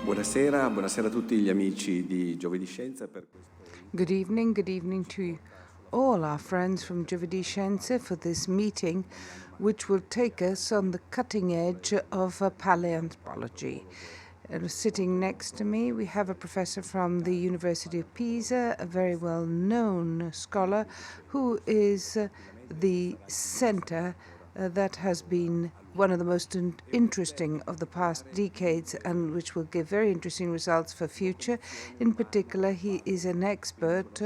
Buonasera, buonasera a tutti gli amici di GiovedìScienza per questo. Good evening to all our friends from GiovedìScienza for this meeting, which will take us on the cutting edge of paleoanthropology. Sitting next to me, we have a professor from the University of Pisa, a very well-known scholar, who is the center that has been one of the most interesting of the past decades and which will give very interesting results for future. In particular, he is an expert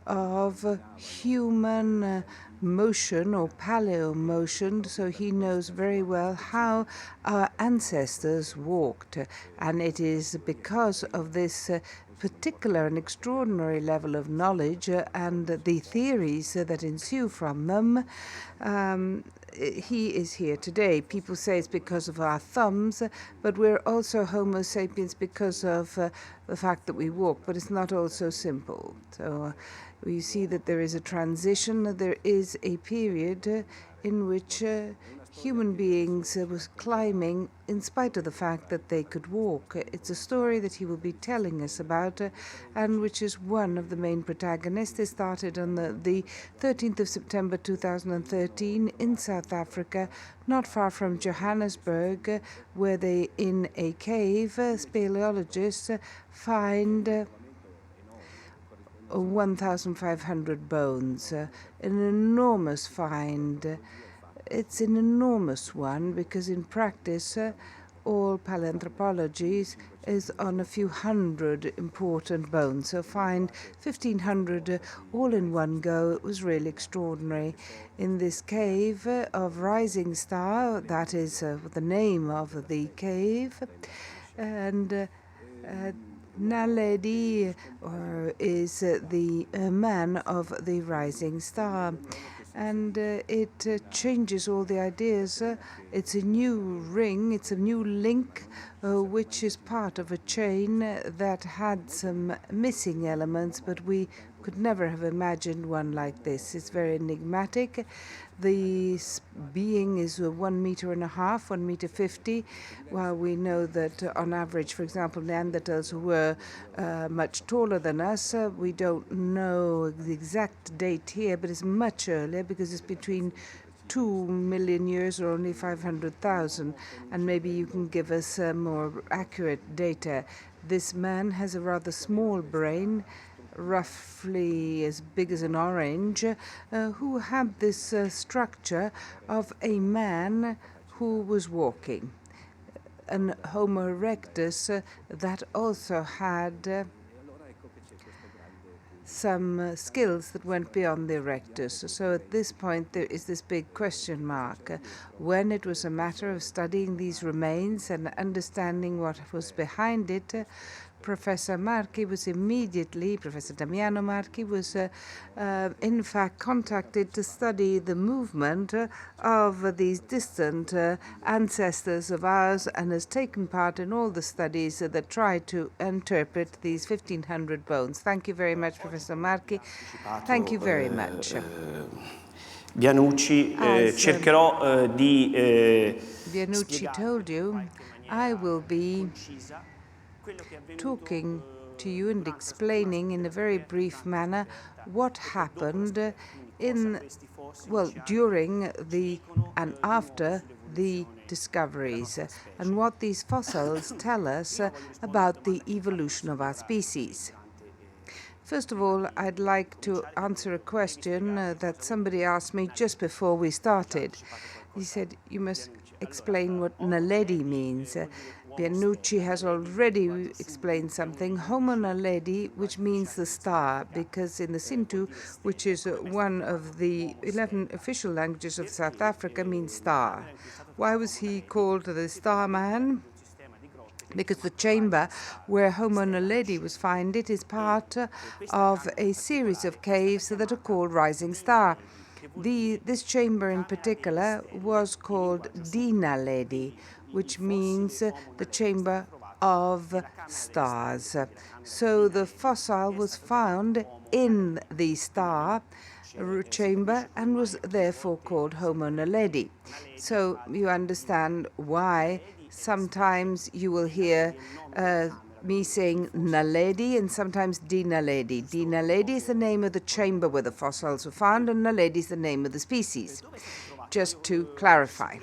of human motion or paleo motion, so he knows very well how our ancestors walked. And it is because of this particular and extraordinary level of knowledge and the theories that ensue from them, he is here today. People say it's because of our thumbs, but we're also Homo sapiens because of the fact that we walk, but it's not all so simple. So we see that there is a transition, there is a period in which human beings was climbing in spite of the fact that they could walk. It's a story that he will be telling us about and which is one of the main protagonists. It started on the 13th of September 2013 in South Africa, not far from Johannesburg, where they, in a cave, speleologists find 1,500 bones, an enormous find. It's an enormous one because in practice all paleoanthropology is on a few hundred important bones. So find 1,500 all in one go. It was really extraordinary. In this cave of Rising Star, that is the name of the cave, and Naledi is the man of the Rising Star. And it changes all the ideas. It's a new ring, it's a new link, which is part of a chain that had some missing elements, but we could never have imagined one like this. It's very enigmatic. The being is 1.5 meters, 1.50 meters, while we know that on average, for example, Neanderthals were much taller than us. We don't know the exact date here, but it's much earlier because it's between 2 million years or only 500,000, and maybe you can give us more accurate data. This man has a rather small brain, roughly as big as an orange, who had this structure of a man who was walking, an Homo erectus that also had some skills that went beyond the erectus. So at this point there is this big question mark. When it was a matter of studying these remains and understanding what was behind it, Professor Marchi was immediately, Professor Damiano Marchi was in fact contacted to study the movement of these distant ancestors of ours and has taken part in all the studies that try to interpret these 1,500 bones. Thank you very much, Professor Marchi. Thank you very much. Bianucci, cercherò di Bianucci told you, I will be talking to you and explaining in a very brief manner what happened during and after the discoveries and what these fossils tell us about the evolution of our species. First of all, I'd like to answer a question that somebody asked me just before we started. He said, you must explain what naledi means. Bianucci has already explained something, Homo naledi, which means the star, because in the Sotho, which is one of the 11 official languages of South Africa, means star. Why was he called the Star Man? Because the chamber where Homo naledi was found, it is part of a series of caves that are called Rising Star. This chamber in particular was called Dinaledi, which means the chamber of stars. So the fossil was found in the star chamber and was therefore called Homo naledi. So you understand why Sometimes you will hear me saying naledi and sometimes Dinaledi. Dinaledi is the name of the chamber where the fossils were found, and naledi is the name of the species. Just to clarify.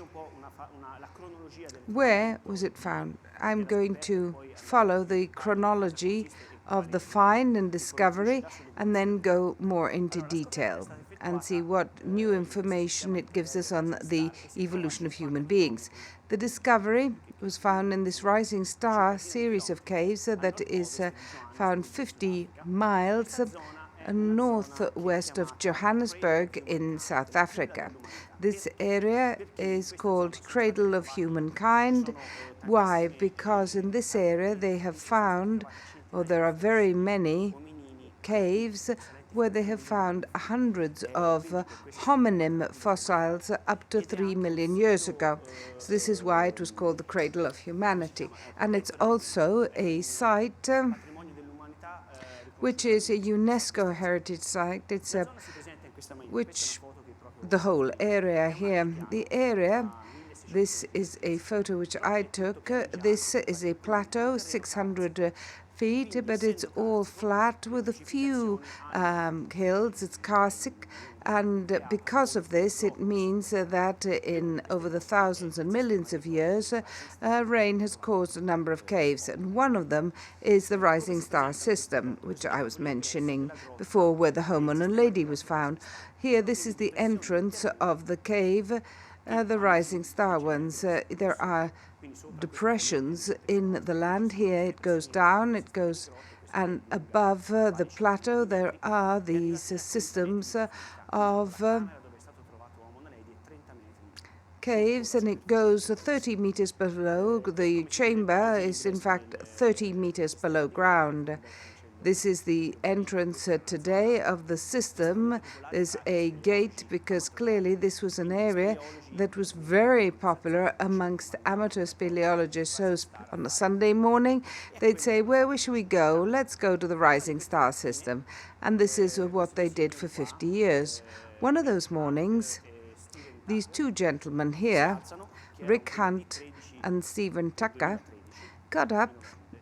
Where was it found? I'm going to follow the chronology of the find and discovery and then go more into detail and see what new information it gives us on the evolution of human beings. The discovery was found in this rising star series of caves that is found 50 miles northwest of Johannesburg in South Africa. This area is called Cradle of Humankind. Why? Because in this area they have found, or there are very many caves where they have found hundreds of hominim fossils up to 3 million years ago. So this is why it was called the Cradle of Humanity. And it's also a site which is a UNESCO heritage site. It's the whole area here. The area, this is a photo which I took. This is a plateau, 600 feet, but it's all flat with a few hills. It's karstic, and because of this, it means that over the thousands and millions of years, rain has caused a number of caves, and one of them is the rising star system, which I was mentioning before, where the Homo naledi was found. Here, this is the entrance of the cave, the rising star ones. There are depressions in the land here. It goes down, and above the plateau there are these systems of caves, and it goes 30 meters below. The chamber is in fact 30 meters below ground. This is the entrance today of the system. There's a gate because clearly this was an area that was very popular amongst amateur speleologists. So on a Sunday morning, they'd say, where should we go? Let's go to the rising star system. And this is what they did for 50 years. One of those mornings, these two gentlemen here, Rick Hunt and Stephen Tucker, got up.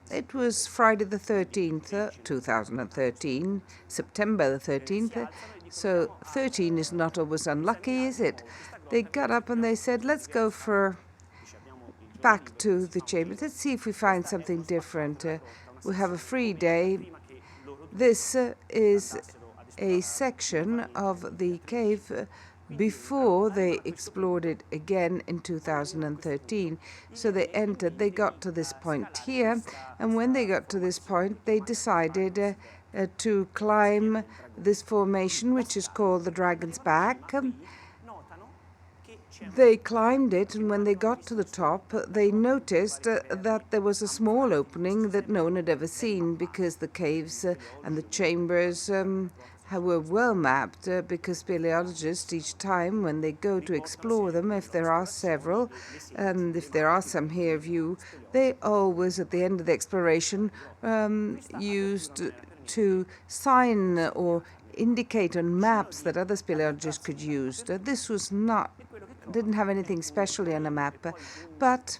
It was Friday the 13th, 2013, September the 13th. So 13 is not always unlucky, is it? They got up and they said, let's go back to the chamber. Let's see if we find something different. We have a free day. This is a section of the cave before they explored it again in 2013. So they got to this point here, and when they got to this point, they decided to climb this formation, which is called the Dragon's Back. They climbed it, and when they got to the top, they noticed that there was a small opening that no one had ever seen, because the caves and the chambers were well mapped, because speleologists, each time when they go to explore them, if there are several, and if there are some here of you, they always, at the end of the exploration, used to sign or indicate on maps that other speleologists could use. This was didn't have anything specially on a map, but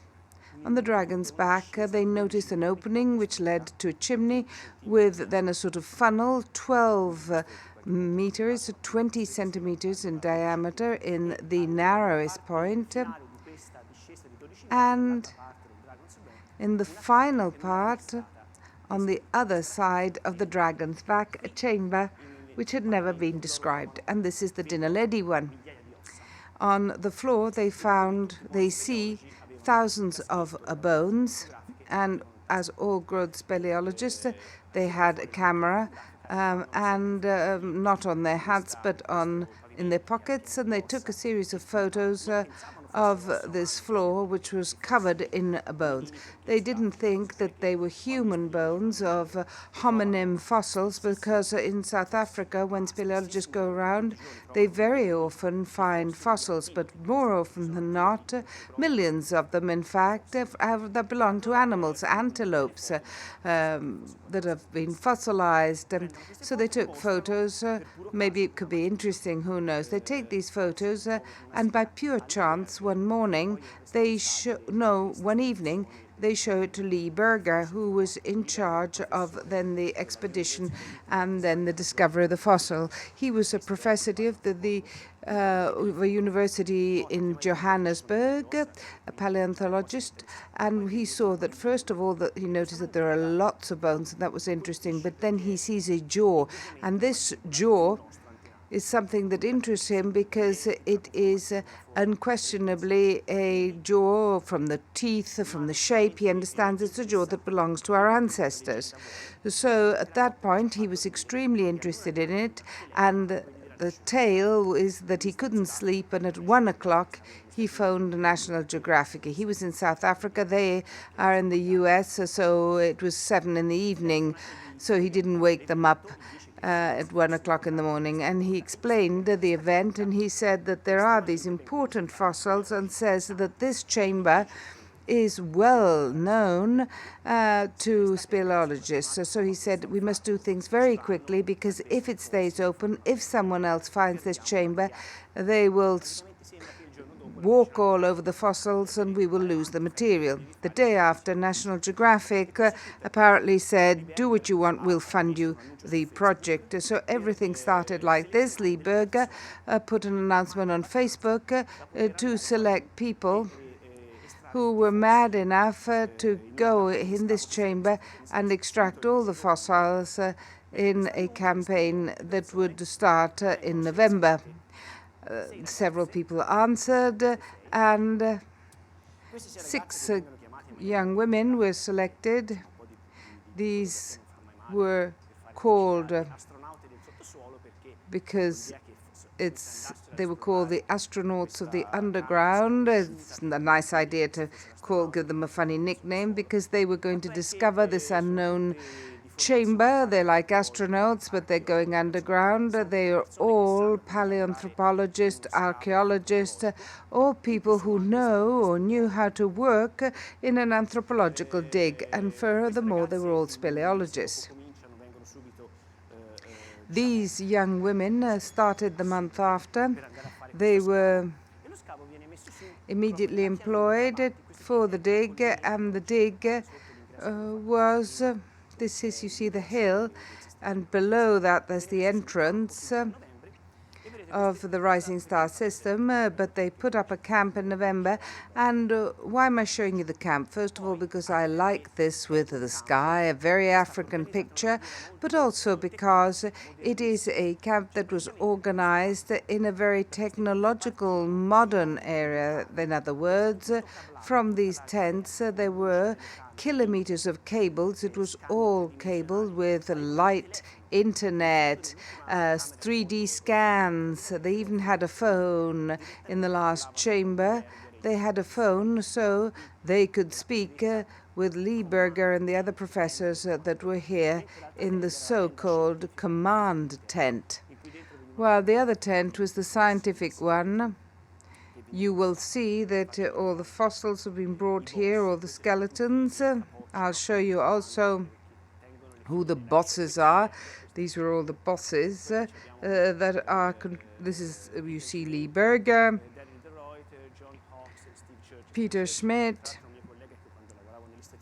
on the Dragon's Back, they noticed an opening which led to a chimney with then a sort of funnel, 12 meters, 20 centimeters in diameter in the narrowest point. And in the final part, on the other side of the Dragon's Back, a chamber which had never been described. And this is the Dinaledi one. On the floor, they see thousands of bones, and as all good speleologists, they had a camera, and not on their hats, but in their pockets, and they took a series of photos of this floor, which was covered in bones. They didn't think that they were human bones of hominim fossils, because in South Africa, when speleologists go around, they very often find fossils, but more often than not, millions of them, in fact, that belong to animals, antelopes, that have been fossilized. So they took photos. Maybe it could be interesting, who knows. They take these photos, and by pure chance, one evening, they show it to Lee Berger, who was in charge of then the expedition and then the discovery of the fossil. He was a professor of the university in Johannesburg, a paleontologist, and he saw that first of all that he noticed that there are lots of bones, and that was interesting. But then he sees a jaw, and this jaw is something that interests him because it is unquestionably a jaw from the teeth, from the shape. He understands it's a jaw that belongs to our ancestors. So at that point, he was extremely interested in it, and the tale is that he couldn't sleep, and at 1 o'clock he phoned National Geographic. He was in South Africa. They are in the US, so it was 7 in the evening, so he didn't wake them up at 1 o'clock in the morning, and he explained the event, and he said that there are these important fossils, and says that this chamber is well known to speleologists. So he said we must do things very quickly, because if it stays open, if someone else finds this chamber, they will walk all over the fossils and we will lose the material. The day after, National Geographic apparently said, do what you want, we'll fund you the project. So everything started like this. Lee Berger put an announcement on Facebook to select people who were mad enough to go in this chamber and extract all the fossils in a campaign that would start in November. Several people answered, and 6 young women were selected. These were called because they were called the astronauts of the underground. It's a nice idea to give them a funny nickname, because they were going to discover this unknown chamber. They're like astronauts, but they're going underground. They are all paleoanthropologists, archaeologists, all people who know or knew how to work in an anthropological dig. And furthermore, they were all speleologists. These young women started the month after. They were immediately employed for the dig, and the dig was this is, you see the hill, and below that there's the entrance of the Rising Star system, but they put up a camp in November. And why am I showing you the camp? First of all, because I like this with the sky, a very African picture, but also because it is a camp that was organized in a very technological, modern area. In other words, from these tents, there were kilometers of cables. It was all cabled with light, internet, 3D scans. They even had a phone in the last chamber. They had a phone so they could speak with Lee Berger and the other professors that were here in the so-called command tent. While the other tent was the scientific one. You will see that all the fossils have been brought here, all the skeletons. I'll show you also who the bosses are. These were all the bosses that are. This is, you see, Lee Berger, Peter Schmidt,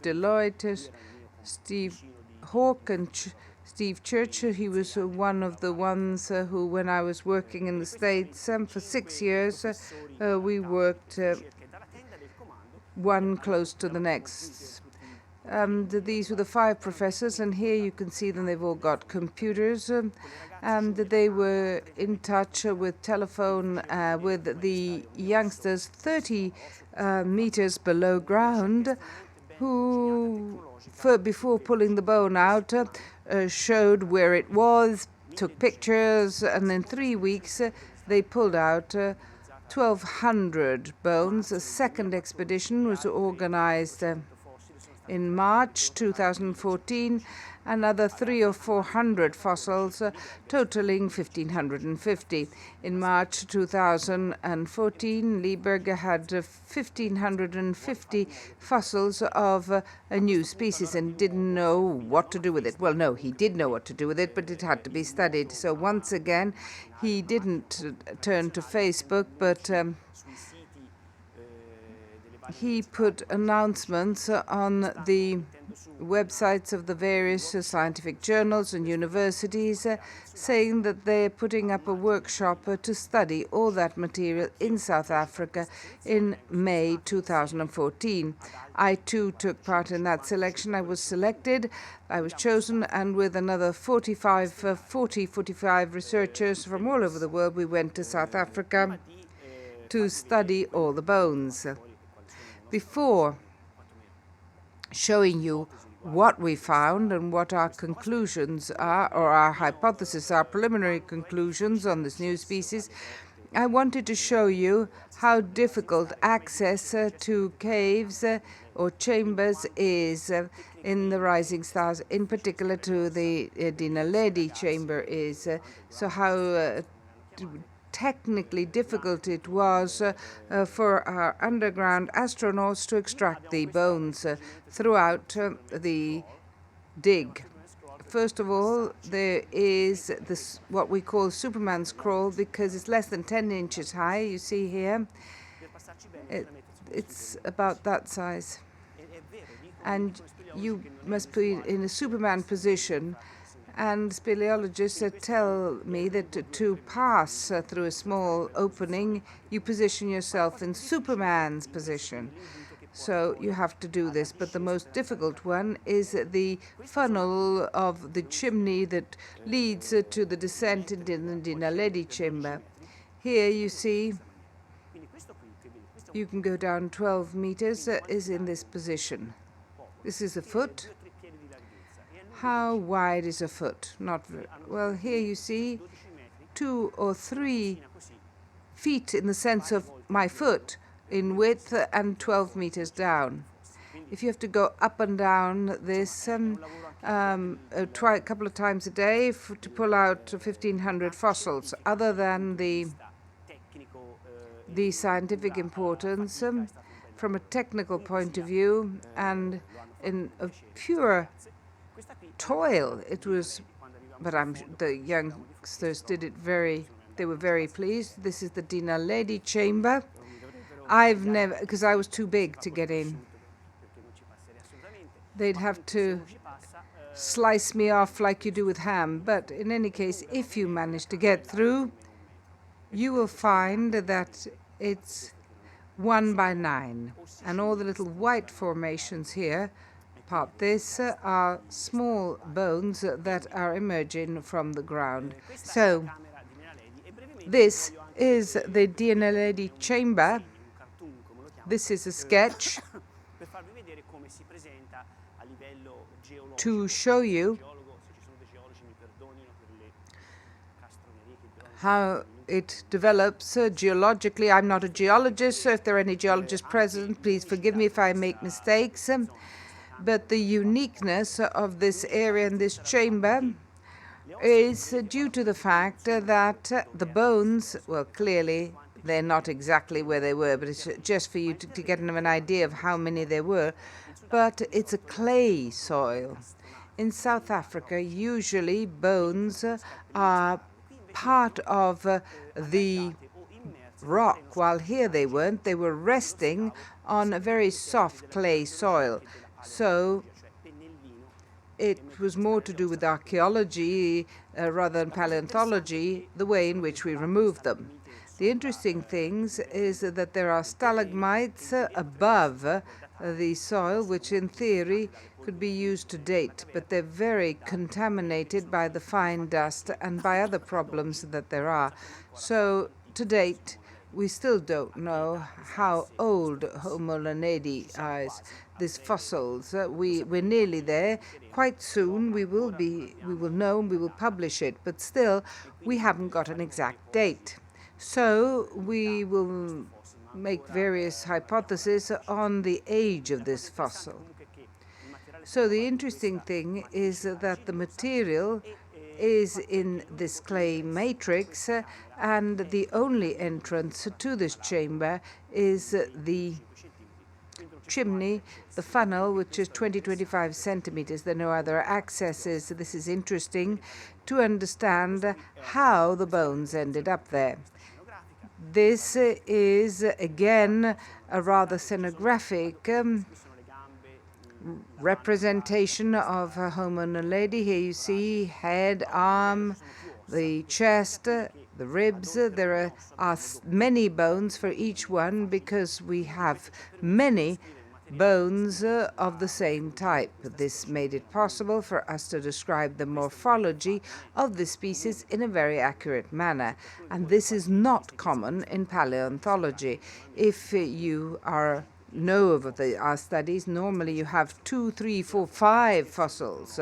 Deloitte, Steve Hawke, and Steve Church. He was one of the ones who, when I was working in the States for 6 years, we worked one close to the next. These were the 5 professors, and here you can see them. They've all got computers, and they were in touch with telephone with the youngsters 30 meters below ground, who, before pulling the bone out, showed where it was, took pictures, and in 3 weeks they pulled out 1,200 bones. A second expedition was organized in March 2014, another 300 or 400 fossils, totaling 1,550. In March 2014, Lee Berger had 1,550 fossils of a new species and didn't know what to do with it. Well, no, he did know what to do with it, but it had to be studied. So once again, he didn't turn to Facebook, but he put announcements on the websites of the various scientific journals and universities saying that they're putting up a workshop to study all that material in South Africa in May 2014. I too took part in that selection. I was selected, I was chosen, and with another 45 researchers from all over the world, we went to South Africa to study all the bones. Before showing you what we found and what our conclusions are, or our hypothesis, our preliminary conclusions on this new species, I wanted to show you how difficult access to caves or chambers is in the rising stars, in particular to the Dinaledi Chamber is. So how technically difficult it was for our underground astronauts to extract the bones throughout the dig. First of all, there is this what we call Superman's crawl, because it's less than 10 inches high. You see here, it's about that size. And you must be in a Superman position. And speleologists tell me that to pass through a small opening, you position yourself in Superman's position. So you have to do this. But the most difficult one is the funnel of the chimney that leads to the descent in the Dinaledi Chamber. Here you see, you can go down 12 meters, is in this position. This is a foot. How wide is a foot? Not very well. Here you see 2 or 3 feet in the sense of my foot in width and 12 meters down. If you have to go up and down this a couple of times a day to pull out 1,500 fossils, other than the scientific importance from a technical point of view and in a pure toil, it was, but the youngsters did it they were very pleased. This is the Dinaledi Chamber. I've never, because I was too big to get in. They'd have to slice me off like you do with ham. But in any case, if you manage to get through, you will find that it's 1 by 9. And all the little white formations here, this are small bones that are emerging from the ground. So this is the Dinaledi Chamber. This is a sketch to show you how it develops geologically. I'm not a geologist, so if there are any geologists present, please forgive me if I make mistakes. But the uniqueness of this area and this chamber is due to the fact that the bones, well, clearly they're not exactly where they were, but it's just for you to get an idea of how many there were. But it's a clay soil. In South Africa, usually bones are part of the rock, while here they weren't. They were resting on a very soft clay soil. So it was more to do with archaeology rather than paleontology, the way in which we removed them. The interesting thing is that there are stalagmites above the soil, which in theory could be used to date, but they're very contaminated by the fine dust and by other problems that there are. So to date, we still don't know how old Homo naledi is. These fossils, we're nearly there. Quite soon we will know and we will publish it, but still we haven't got an exact date. So we will make various hypotheses on the age of this fossil. So the interesting thing is that the material is in this clay matrix, and the only entrance to this chamber is the chimney, the funnel, which is 20-25 centimeters. There are no other accesses. This is interesting to understand how the bones ended up there. This is, again, a rather scenographic representation of Homo naledi. Here you see head, arm, the chest, the ribs. There are many bones for each one because we have many bones of the same type. This made it possible for us to describe the morphology of the species in a very accurate manner. And this is not common in paleontology. If you know of our studies, normally you have 2, 3, 4, 5 fossils.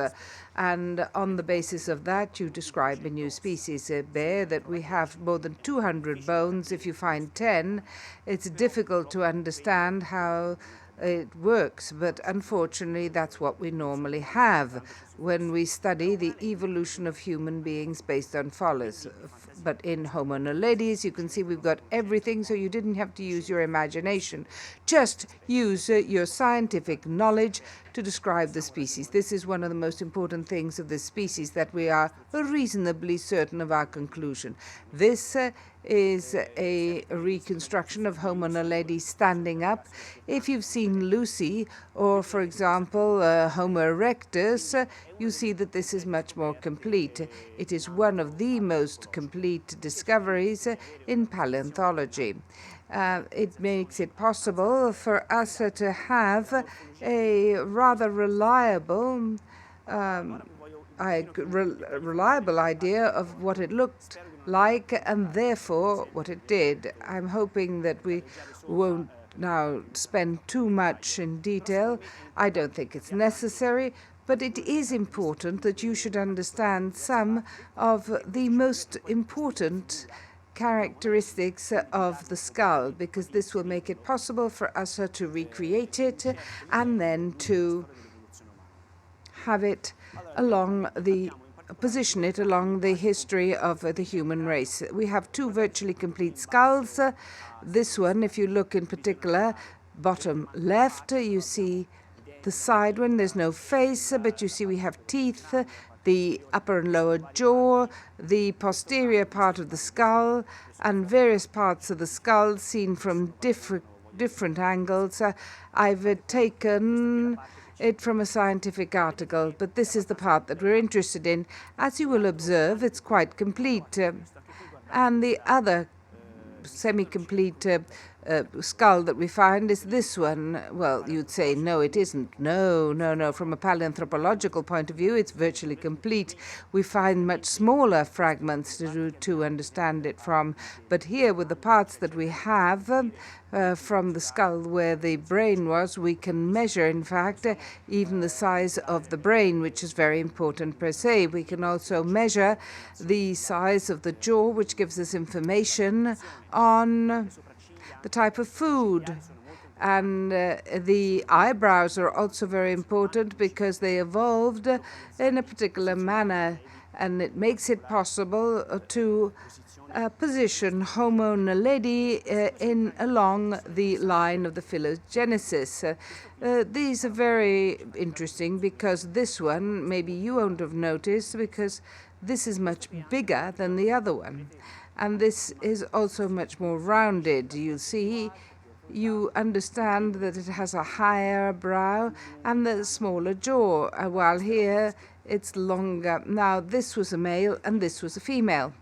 And on the basis of that, you describe a new species. Bear that we have more than 200 bones. If you find 10, it's difficult to understand how it works, but unfortunately that's what we normally have when we study the evolution of human beings based on fossils. But in Homo naledi, you can see we've got everything, so you didn't have to use your imagination. Just use your scientific knowledge to describe the species. This is one of the most important things of this species, that we are reasonably certain of our conclusion. This is a reconstruction of Homo naledi standing up. If you've seen Lucy, or for example Homo erectus, you see that this is much more complete. It is one of the most complete discoveries in paleontology. It makes it possible for us to have a rather reliable idea of what it looked like and therefore what it did. I'm hoping that we won't now spend too much in detail. I don't think it's necessary, but it is important that you should understand some of the most important characteristics of the skull, because this will make it possible for us to recreate it and then to have it position it along the history of the human race. We have 2 virtually complete skulls. This one, if you look in particular, bottom left, you see the side one. There's no face, but you see we have teeth, the upper and lower jaw, the posterior part of the skull, and various parts of the skull seen from different angles. I've taken it from a scientific article, but this is the part that we're interested in. As you will observe, it's quite complete. And the other semi-complete skull that we find is this one. Well, you'd say, no, it isn't. No. From a paleoanthropological point of view, it's virtually complete. We find much smaller fragments to understand it from. But here, with the parts that we have from the skull where the brain was, we can measure, in fact, even the size of the brain, which is very important per se. We can also measure the size of the jaw, which gives us information on the type of food. And the eyebrows are also very important because they evolved in a particular manner, and it makes it possible to position Homo naledi along the line of the phylogenesis. These are very interesting because this one, maybe you won't have noticed, because this is much bigger than the other one. And this is also much more rounded. You see, you understand that it has a higher brow and a smaller jaw, while here it's longer. Now, this was a male and this was a female.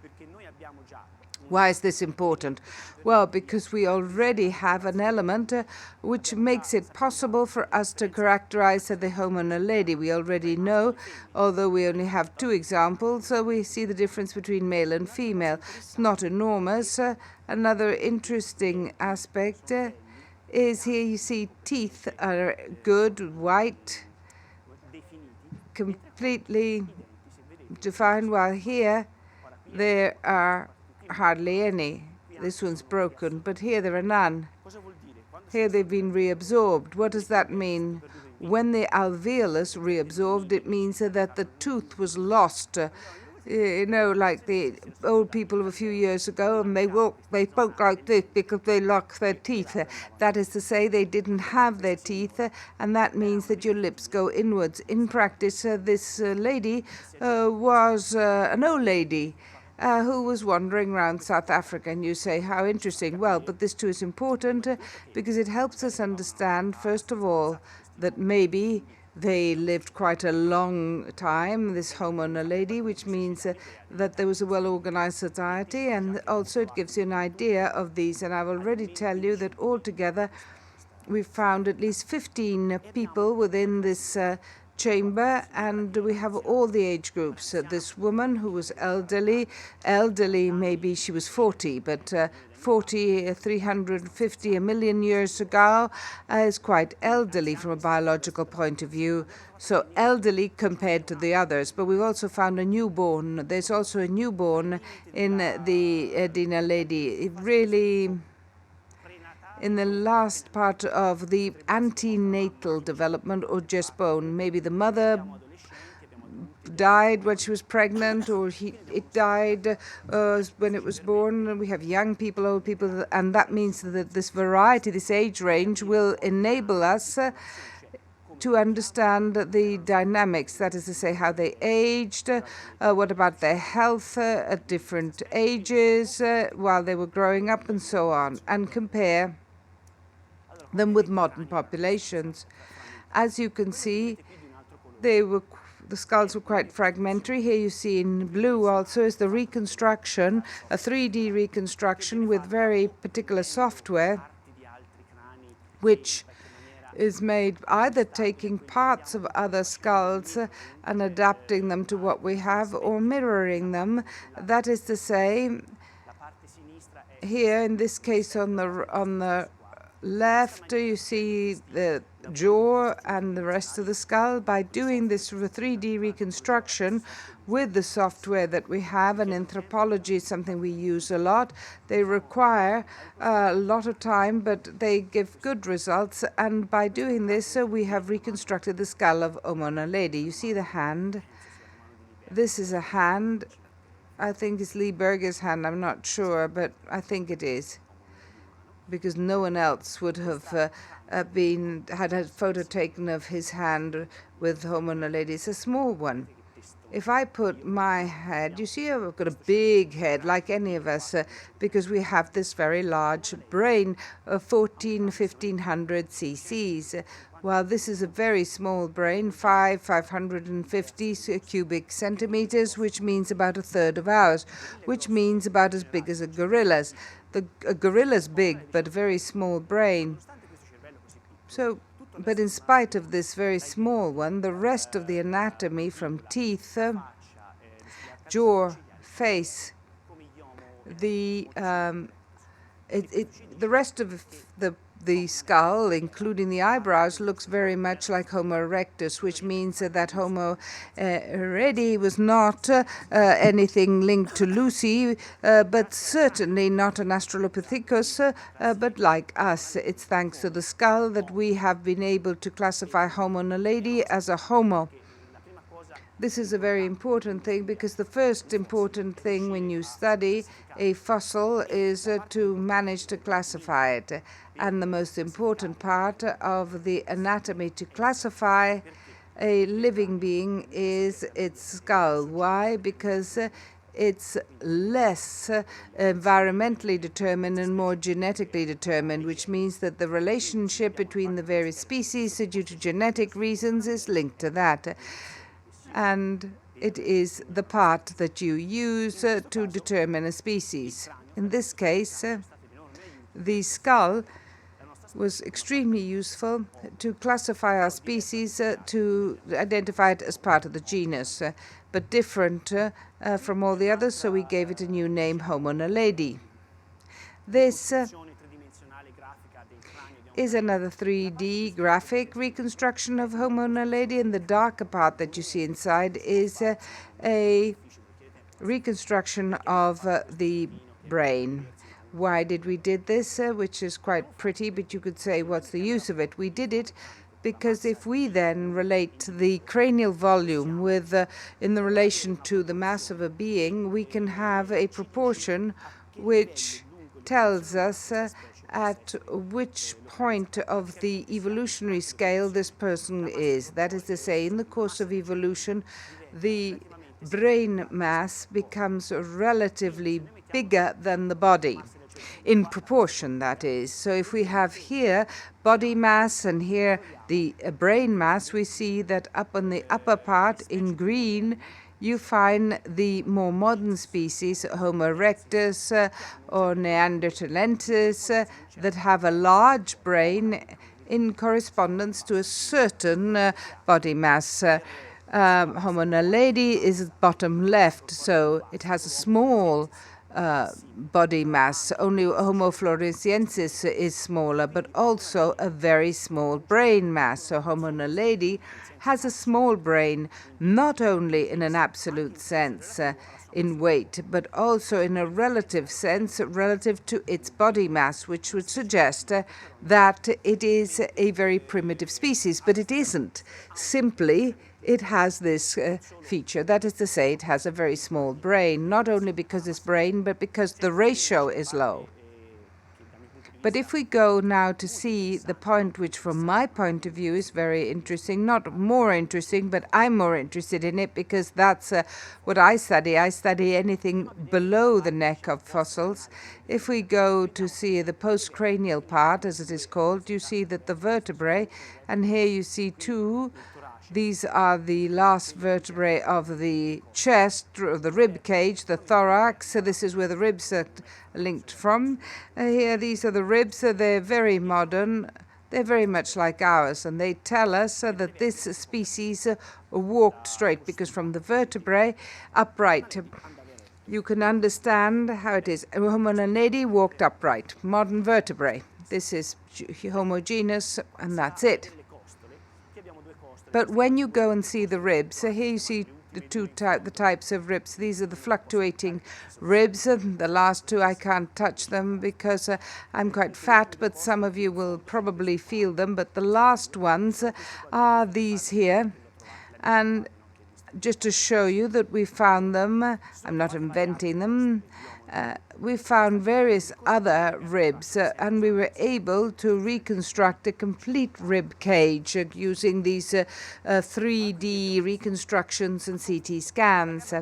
Why is this important? Well, because we already have an element which makes it possible for us to characterize the Homo naledi. We already know, although we only have 2 examples, so we see the difference between male and female. It's not enormous. Another interesting aspect is here you see teeth are good, white, completely defined, while here there are hardly any. This one's broken, but here there are none. Here they've been reabsorbed. What does that mean? When the alveolus reabsorbed, it means that the tooth was lost. You know, like the old people of a few years ago, and they spoke like this because they lost their teeth. That is to say, they didn't have their teeth, and that means that your lips go inwards. In practice, this lady was an old lady. who was wandering around South Africa. And you say, how interesting. Well, but this too is important because it helps us understand, first of all, that maybe they lived quite a long time, this Homo naledi, which means that there was a well-organized society, and also it gives you an idea of these. And I will already tell you that altogether we found at least 15 people within this chamber, and we have all the age groups. This woman who was elderly, maybe she was 40, but 40, 350, a million years ago is quite elderly from a biological point of view. So elderly compared to the others. But we've also found a newborn. There's also a newborn in the Dinaledi. It really, in the last part of the antenatal development, or just bone. Maybe the mother died when she was pregnant, or it died when it was born. We have young people, old people, and that means that this variety, this age range, will enable us to understand the dynamics, that is to say, how they aged, what about their health at different ages while they were growing up, and so on, and compare them with modern populations. As you can see, the skulls were quite fragmentary. Here you see in blue also is the reconstruction, a 3D reconstruction with very particular software, which is made either taking parts of other skulls and adapting them to what we have, or mirroring them. That is to say, here in this case on the left, you see the jaw and the rest of the skull. By doing this 3D reconstruction with the software that we have, and anthropology is something we use a lot, they require a lot of time, but they give good results. And by doing this, we have reconstructed the skull of Homo naledi. You see the hand. This is a hand. I think it's Lee Berger's hand. I'm not sure, but I think it is, because no one else would have had a photo taken of his hand with Homo naledi. It's a small one. If I put my head, you see I've got a big head, like any of us, because we have this very large brain of 1,500 cc's, while this is a very small brain, 550 cubic centimeters, which means about a third of ours, which means about as big as a gorilla's. A gorilla's big, but a very small brain. So, but in spite of this very small one, the rest of the anatomy, from teeth, jaw, face, the rest of the skull, including the eyebrows, looks very much like Homo erectus, which means that Homo naledi was not anything linked to Lucy, but certainly not an Australopithecus, but like us. It's thanks to the skull that we have been able to classify Homo naledi as a Homo. This is a very important thing, because the first important thing when you study a fossil is to manage to classify it. And the most important part of the anatomy to classify a living being is its skull. Why? Because it's less environmentally determined and more genetically determined, which means that the relationship between the various species due to genetic reasons is linked to that. And it is the part that you use to determine a species. In this case, the skull was extremely useful to classify our species, to identify it as part of the genus, but different from all the others, so we gave it a new name, Homo naledi. This is another 3D graphic reconstruction of Homo naledi, and the darker part that you see inside is a reconstruction of the brain. Why did we did this? Which is quite pretty, but you could say, what's the use of it? We did it because if we then relate the cranial volume with in the relation to the mass of a being, we can have a proportion which tells us at which point of the evolutionary scale this person is. That is to say, in the course of evolution, the brain mass becomes relatively bigger than the body. In proportion, that is. So if we have here body mass and here the brain mass, we see that up on the upper part in green, you find the more modern species, Homo erectus or Neanderthalensis, that have a large brain in correspondence to a certain body mass. Homo naledi is bottom left, so it has a small body mass. Only Homo floresiensis is smaller, but also a very small brain mass. So Homo naledi has a small brain, not only in an absolute sense in weight, but also in a relative sense relative to its body mass, which would suggest that it is a very primitive species, but it isn't. Simply, it has this feature. That is to say, it has a very small brain, not only because it's brain, but because the ratio is low. But if we go now to see the point which from my point of view is very interesting, not more interesting, but I'm more interested in it because that's what I study. I study anything below the neck of fossils. If we go to see the postcranial part, as it is called, you see that the vertebrae, and here you see two. These are the last vertebrae of the chest, of the rib cage, the thorax. So this is where the ribs are linked from. Here, these are the ribs. They're very modern. They're very much like ours. And they tell us that this species walked straight, because from the vertebrae, upright. You can understand how it is. Homo naledi walked upright, modern vertebrae. This is homogeneous, and that's it. But when you go and see the ribs, so here you see the types of ribs. These are the fluctuating ribs. The last two, I can't touch them because I'm quite fat, but some of you will probably feel them. But the last ones are these here. And just to show you that we found them, I'm not inventing them, we found various other ribs, and we were able to reconstruct a complete rib cage using these 3D reconstructions and CT scans.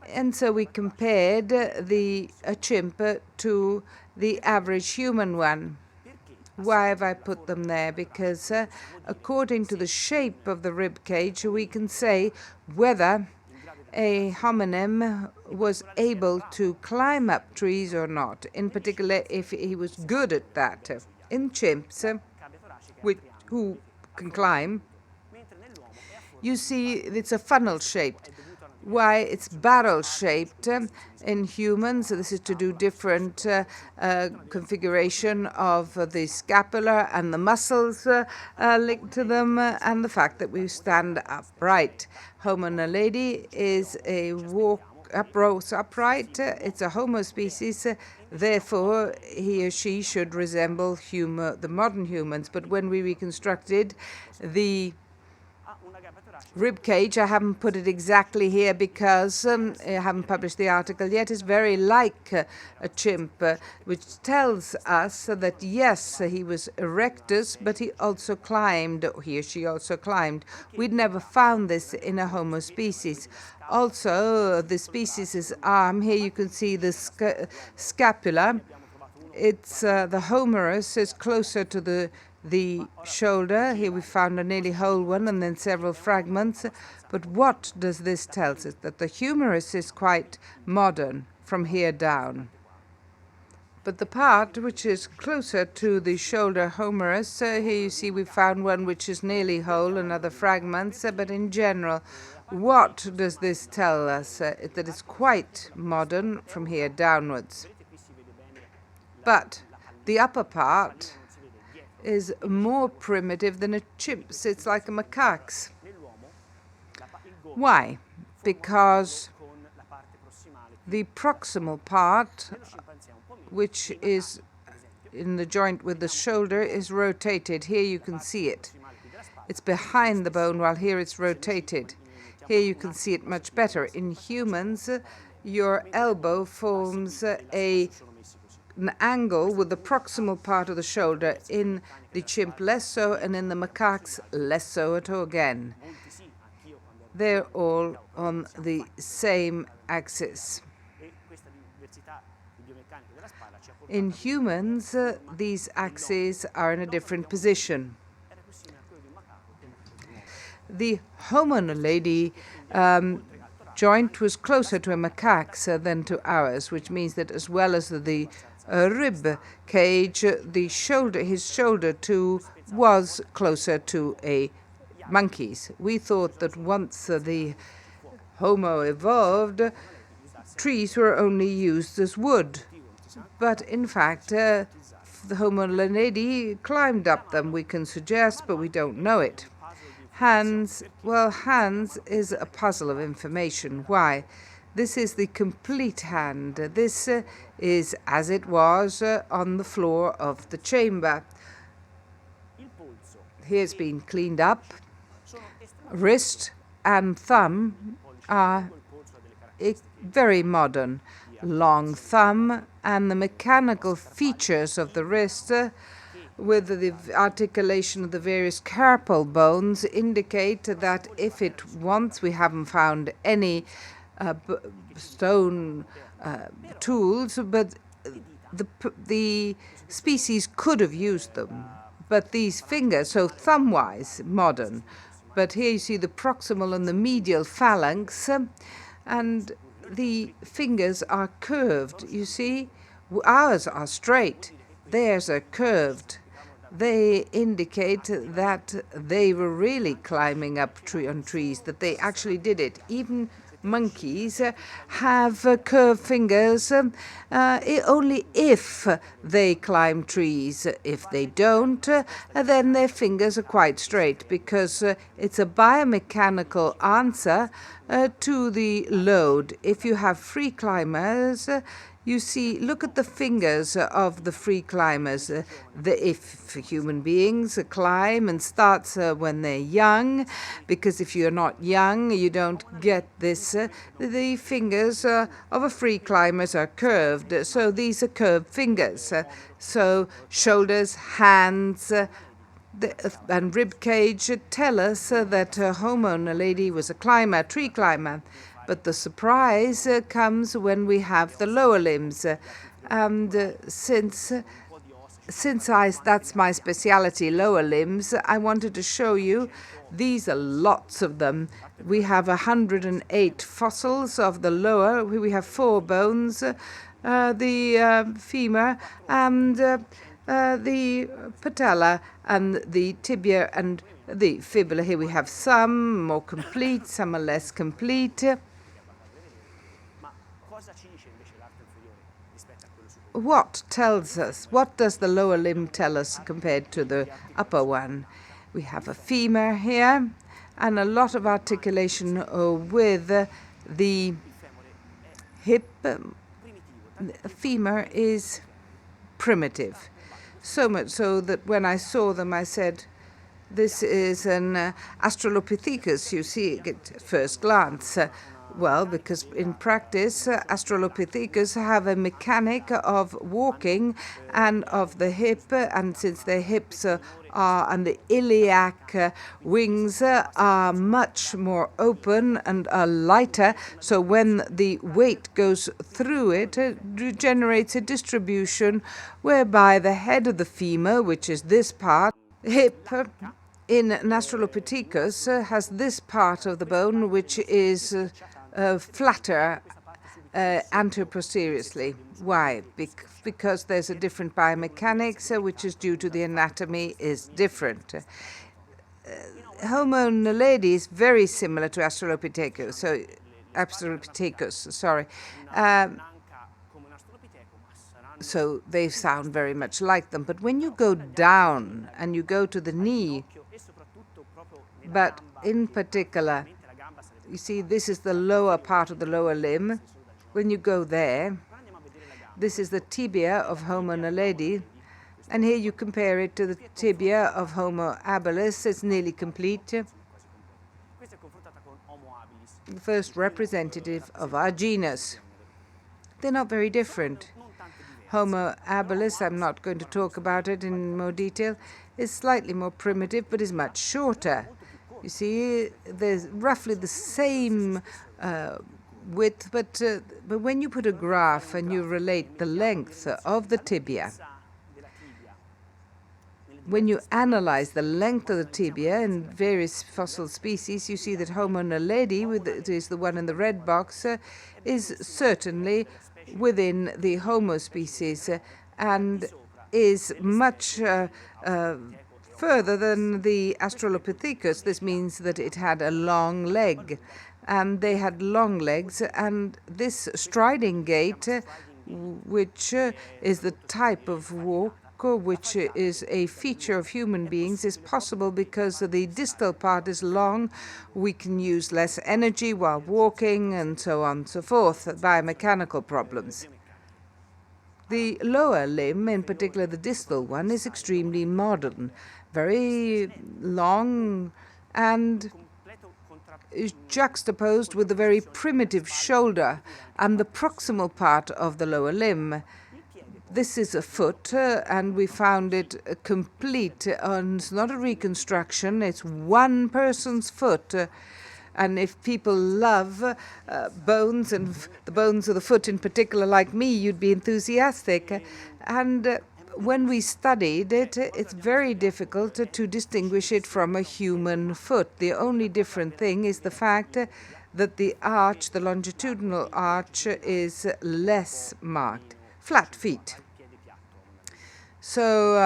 And so we compared a chimp to the average human one. Why have I put them there? Because according to the shape of the rib cage, we can say whether a hominim was able to climb up trees or not, in particular if he was good at that. In chimps, who can climb, you see it's a funnel-shaped. Why it's barrel-shaped in humans. So this is to do different configuration of the scapula and the muscles linked to them, and the fact that we stand upright. Homo naledi is a upright. It's a Homo species. Therefore, he or she should resemble the modern humans. But when we reconstructed the rib cage, I haven't put it exactly here because I haven't published the article yet, is very like a chimp, which tells us that yes, he was erectus, but he also climbed, he or she also climbed. We'd never found this in a Homo species. Also, the species' arm, here you can see the scapula. It's the humerus is closer to the shoulder. Here we found a nearly whole one and then several fragments. But what does this tell us? That the humerus is quite modern from here down. But the part which is closer to the shoulder humerus, here you see we found one which is nearly whole and other fragments. But in general, what does this tell us? That it's quite modern from here downwards. But the upper part is more primitive than a chimp's. It's like a macaque's. Why? Because the proximal part, which is in the joint with the shoulder, is rotated. Here you can see it. It's behind the bone, while here it's rotated. Here you can see it much better. In humans, your elbow forms an angle with the proximal part of the shoulder. In the chimp less so, and in the macaques less so at all again. they're all on the same axis. In humans, these axes are in a different position. The Homo naledi joint was closer to a macaque's than to ours, which means that as well as the rib cage, his shoulder too was closer to a monkey's. We thought that once the Homo evolved, trees were only used as wood. But in fact, the Homo naledi climbed up them, we can suggest, but we don't know it. Hands, well, hands is a puzzle of information. Why? This is the complete hand. This is as it was on the floor of the chamber. Here it's been cleaned up. Wrist and thumb are very modern. Long thumb and the mechanical features of the wrist with the articulation of the various carpal bones indicate that if it wants, we haven't found any stone tools, but the species could have used them. But these fingers, so thumb-wise, modern. But here you see the proximal and the medial phalanx, and the fingers are curved. You see, ours are straight, theirs are curved. They indicate that they were really climbing up on trees, that they actually did it. Even monkeys have curved fingers only if they climb trees. If they don't, then their fingers are quite straight, because it's a biomechanical answer to the load. If you have free climbers, you see, look at the fingers of the free climbers. If human beings climb and starts when they're young, because if you're not young, you don't get this. The fingers of a free climbers are curved, so these are curved fingers. So shoulders, hands, and rib cage tell us that Homo naledi was a climber, tree climber. But the surprise comes when we have the lower limbs. And since that's my speciality, lower limbs, I wanted to show you, these are lots of them. We have 108 fossils of the lower. We have 4 bones, the femur, and the patella, and the tibia, and the fibula. Here we have some more complete, some are less complete. What tells us? What does the lower limb tell us compared to the upper one? We have a femur here and a lot of articulation with the hip. The femur is primitive, so much so that when I saw them I said, this is an Australopithecus, you see it at first glance. Well, because in practice, Australopithecus have a mechanic of walking and of the hip, and since their hips and the iliac wings are much more open and are lighter, so when the weight goes through it, it generates a distribution whereby the head of the femur, which is this part, hip, in Australopithecus has this part of the bone which is flatter anteroposteriorly. Why? Because there's a different biomechanics, which is due to the anatomy is different. Homo naledi is very similar to Australopithecus. So they sound very much like them. But when you go down and you go to the knee, but in particular, you see, this is the lower part of the lower limb. When you go there, this is the tibia of Homo naledi, and here you compare it to the tibia of Homo habilis. It's nearly complete. The first representative of our genus. They're not very different. Homo habilis, I'm not going to talk about it in more detail, is slightly more primitive, but is much shorter. You see, there's roughly the same width, but when you put a graph and you relate the length of the tibia, when you analyze the length of the tibia in various fossil species, you see that Homo naledi, which is the one in the red box, is certainly within the Homo species and is much further than the Australopithecus. This means that it had a long leg, and they had long legs, and this striding gait, which is the type of walk which is a feature of human beings, is possible because the distal part is long. We can use less energy while walking, and so on and so forth, biomechanical problems. The lower limb, in particular the distal one, is extremely modern, very long, and is juxtaposed with the very primitive shoulder and the proximal part of the lower limb. This is a foot, and we found it complete. It's not a reconstruction, it's one person's foot. And if people love bones, and the bones of the foot in particular, like me, you'd be enthusiastic. And when we studied it, it's very difficult to distinguish it from a human foot. The only different thing is the fact that the arch, the longitudinal arch, is less marked. Flat feet. So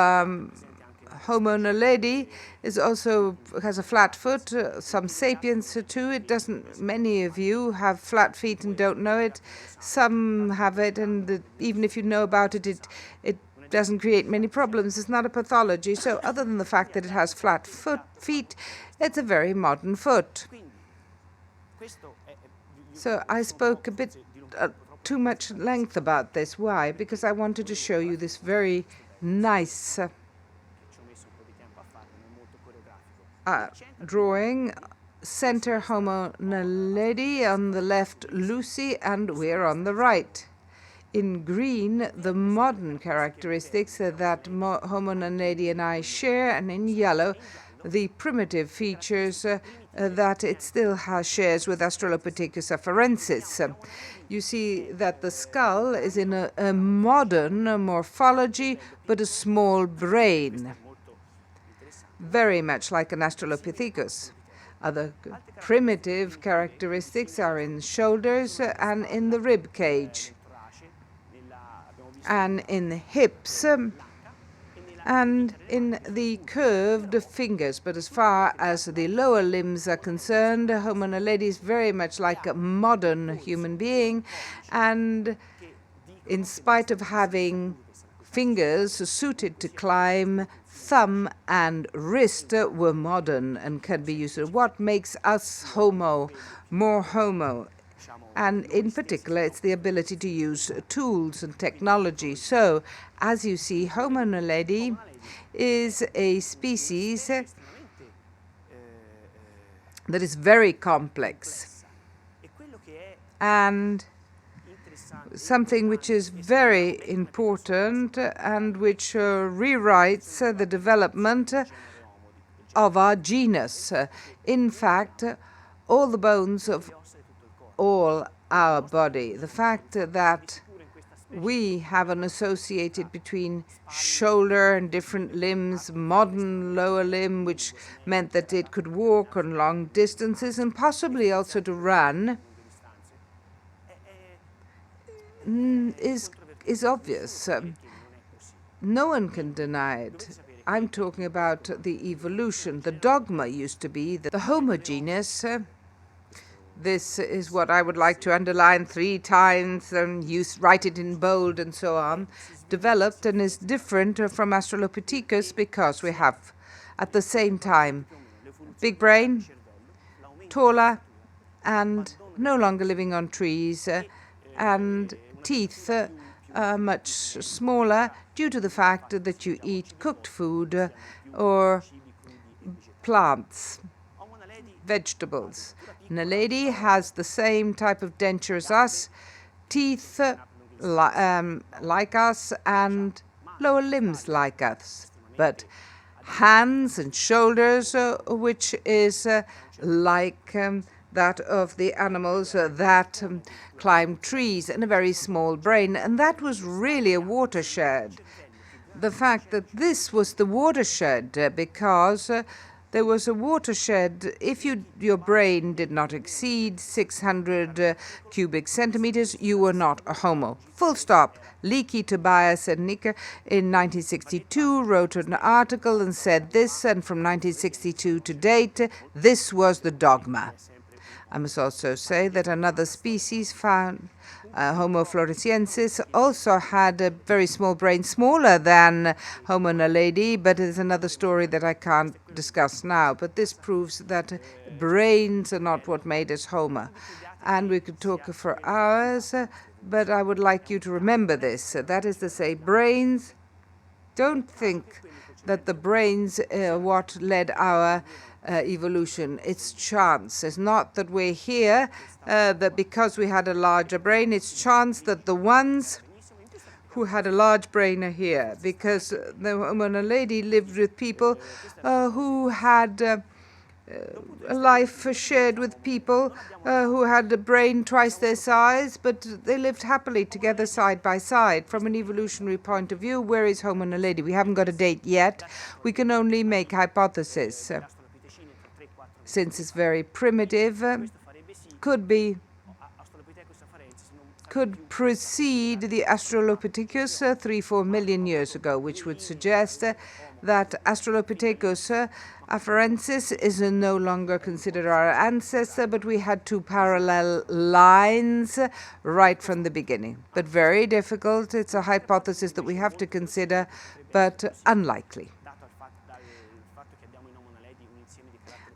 Homo naledi has a flat foot. Some sapiens too. It doesn't. Many of you have flat feet and don't know it. Some have it, and even if you know about it, it doesn't create many problems. It's not a pathology. So other than the fact that it has flat feet, it's a very modern foot. So I spoke a bit too much length about this. Why? Because I wanted to show you this very nice drawing. Center Homo naledi, on the left Lucy, and we're on the right. In green, the modern characteristics that Homo naledi and I share, and in yellow, the primitive features that it still shares with Australopithecus afarensis. You see that the skull is in a modern morphology, but a small brain, very much like an Australopithecus. Other primitive characteristics are in shoulders and in the rib cage, and in the hips, and in the curved fingers. But as far as the lower limbs are concerned, Homo naledi is very much like a modern human being, and in spite of having fingers suited to climb, thumb and wrist were modern and can be used. What makes us Homo more Homo? And in particular, it's the ability to use tools and technology. So, as you see, Homo naledi is a species that is very complex, and something which is very important and which rewrites the development of our genus. In fact, all the bones of all our body, the fact that we have an associated between shoulder and different limbs, modern lower limb, which meant that it could walk on long distances and possibly also to run, is obvious. No one can deny it. I'm talking about the evolution. The dogma used to be that the Homo genus, this is what I would like to underline 3 times, and you write it in bold and so on, developed and is different from Australopithecus because we have, at the same time, big brain, taller, and no longer living on trees, and teeth much smaller due to the fact that you eat cooked food or plants, vegetables. Naledi has the same type of denture as us, teeth like us, and lower limbs like us. But hands and shoulders, which is like that of the animals that climb trees, and a very small brain. And that was really a watershed. The fact that this was the watershed because there was a watershed if your brain did not exceed 600 cubic centimeters, you were not a Homo. Full stop. Leakey, Tobias, and Nicker in 1962 wrote an article and said this, and from 1962 to date, this was the dogma. I must also say that another species found, Homo floresiensis, also had a very small brain, smaller than Homo naledi, but it's another story that I can't discuss now. But this proves that brains are not what made us Homo. And we could talk for hours, but I would like you to remember this. That is to say, brains, don't think that the brains are what led our evolution. It's chance. It's not that we're here that because we had a larger brain. It's chance that the ones who had a large brain are here, because the Homo naledi lived with people who had a life shared with people who had a brain twice their size, but they lived happily together side by side. From an evolutionary point of view, where is Homo naledi? We haven't got a date yet. We can only make hypotheses. Since it's very primitive, could precede the Australopithecus 3-4 million years ago, which would suggest that Australopithecus afarensis is no longer considered our ancestor, but we had two parallel lines right from the beginning. But very difficult. It's a hypothesis that we have to consider, but unlikely.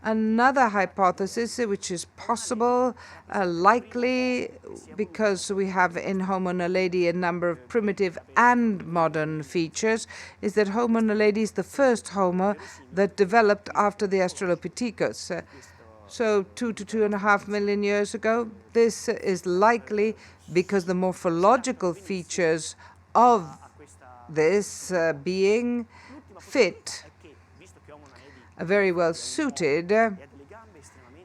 Another hypothesis, which is possible, likely, because we have in Homo naledi a number of primitive and modern features, is that Homo naledi is the first Homo that developed after the Australopithecus. So 2 to 2.5 million years ago. This is likely because the morphological features of this being fit very well suited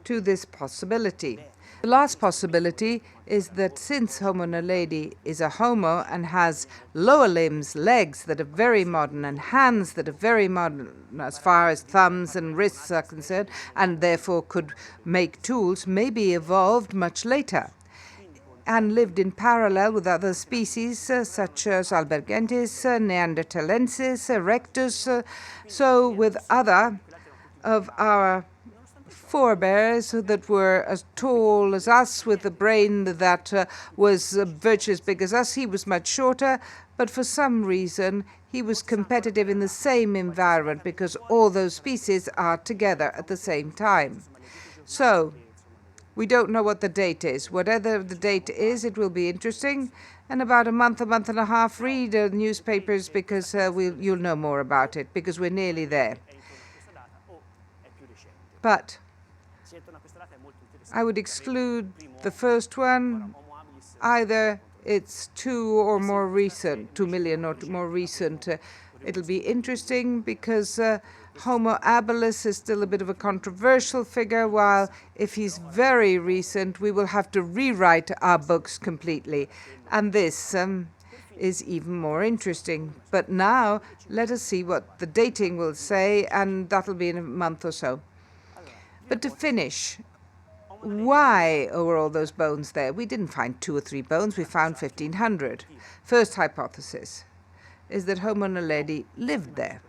to this possibility. The last possibility is that since Homo naledi is a Homo and has lower limbs, legs that are very modern, and hands that are very modern as far as thumbs and wrists are concerned, and therefore could make tools, maybe evolved much later and lived in parallel with other species such as Albergensis, Neanderthalensis, Erectus, so with other of our forebears that were as tall as us, with a brain that was virtually as big as us. He was much shorter, but for some reason he was competitive in the same environment because all those species are together at the same time. So we don't know what the date is. Whatever the date is, it will be interesting. And about a month and a half, read newspapers because you'll know more about it, because we're nearly there. But I would exclude the first one. Either it's 2 or more recent, 2 million or more recent. It'll be interesting because Homo habilis is still a bit of a controversial figure, while if he's very recent, we will have to rewrite our books completely. And this is even more interesting. But now, let us see what the dating will say, and that'll be in a month or so. But to finish, why were all those bones there? We didn't find 2 or 3 bones, we found 1,500. First hypothesis is that Homo naledi lived there.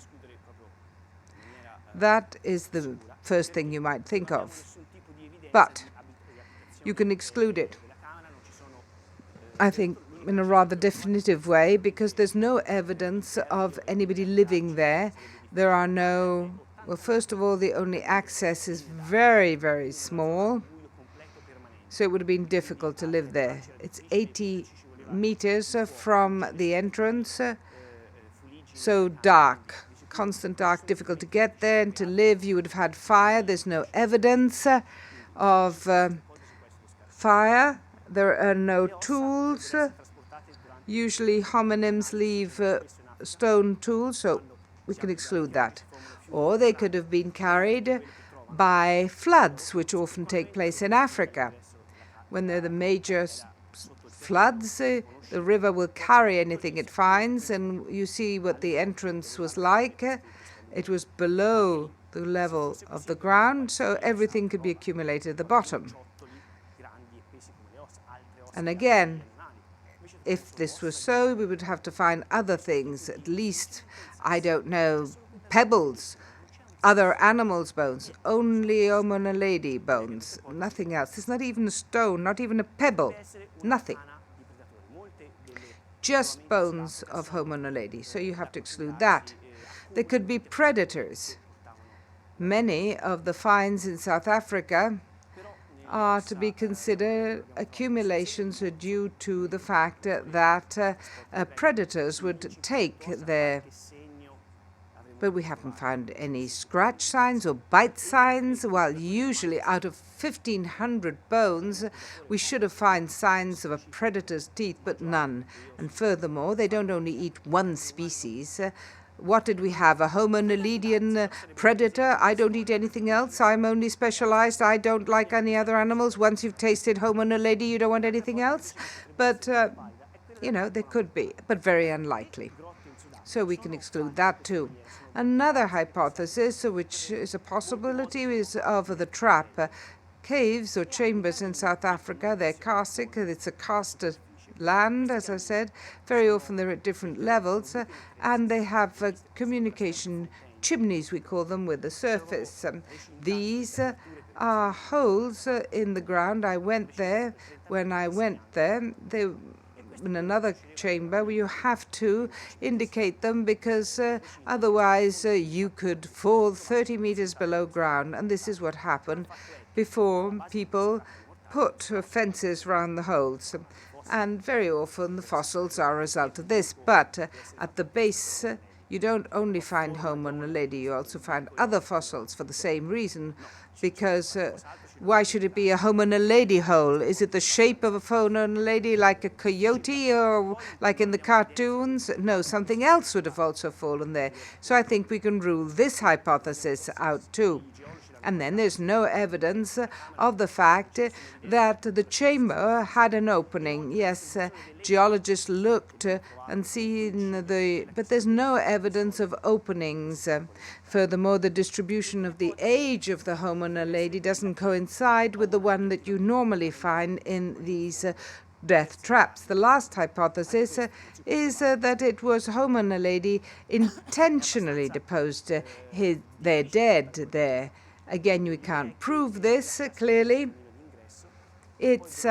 That is the first thing you might think of. But you can exclude it, I think, in a rather definitive way, because there's no evidence of anybody living there. There are no... Well, first of all, the only access is very, very small, so it would have been difficult to live there. It's 80 meters from the entrance, so dark, constant dark, difficult to get there, and to live you would have had fire. There's no evidence of fire. There are no tools. Usually hominims leave stone tools, so we can exclude that. Or they could have been carried by floods, which often take place in Africa. When there are the major floods, the river will carry anything it finds, and you see what the entrance was like. It was below the level of the ground, so everything could be accumulated at the bottom. And again, if this was so, we would have to find other things, at least, I don't know, pebbles, other animals' bones, only Homo naledi bones, nothing else. It's not even a stone, not even a pebble, nothing. Just bones of Homo naledi, so you have to exclude that. There could be predators. Many of the finds in South Africa are to be considered accumulations due to the fact that predators would take their. But we haven't found any scratch signs or bite signs. Well, usually out of 1,500 bones, we should have found signs of a predator's teeth, but none. And furthermore, they don't only eat one species. What did we have? A Homo naledian predator? I don't eat anything else. I'm only specialized. I don't like any other animals. Once you've tasted Homo naledi, you don't want anything else. But, you know, there could be, but very unlikely. So we can exclude that too. Another hypothesis, which is a possibility, is of the trap. Caves or chambers in South Africa, they're karstic. It's a karsted land, as I said. Very often they're at different levels, and they have communication chimneys, we call them, with the surface. These are holes in the ground. I went there. When I went there, they in another chamber where you have to indicate them because otherwise you could fall 30 meters below ground. And this is what happened before people put fences around the holes. And very often the fossils are a result of this. But at the base, you don't only find Homo naledi, you also find other fossils for the same reason, because why should it be a Homo naledi hole? Is it the shape of a Homo naledi, like a coyote or like in the cartoons? No, something else would have also fallen there. So I think we can rule this hypothesis out too. And then there's no evidence of the fact that the chamber had an opening. Yes, geologists looked and seen but there's no evidence of openings. Furthermore, the distribution of the age of the Homo naledi doesn't coincide with the one that you normally find in these death traps. The last hypothesis is that it was Homo naledi intentionally deposed their dead there. Again, we can't prove this clearly. It's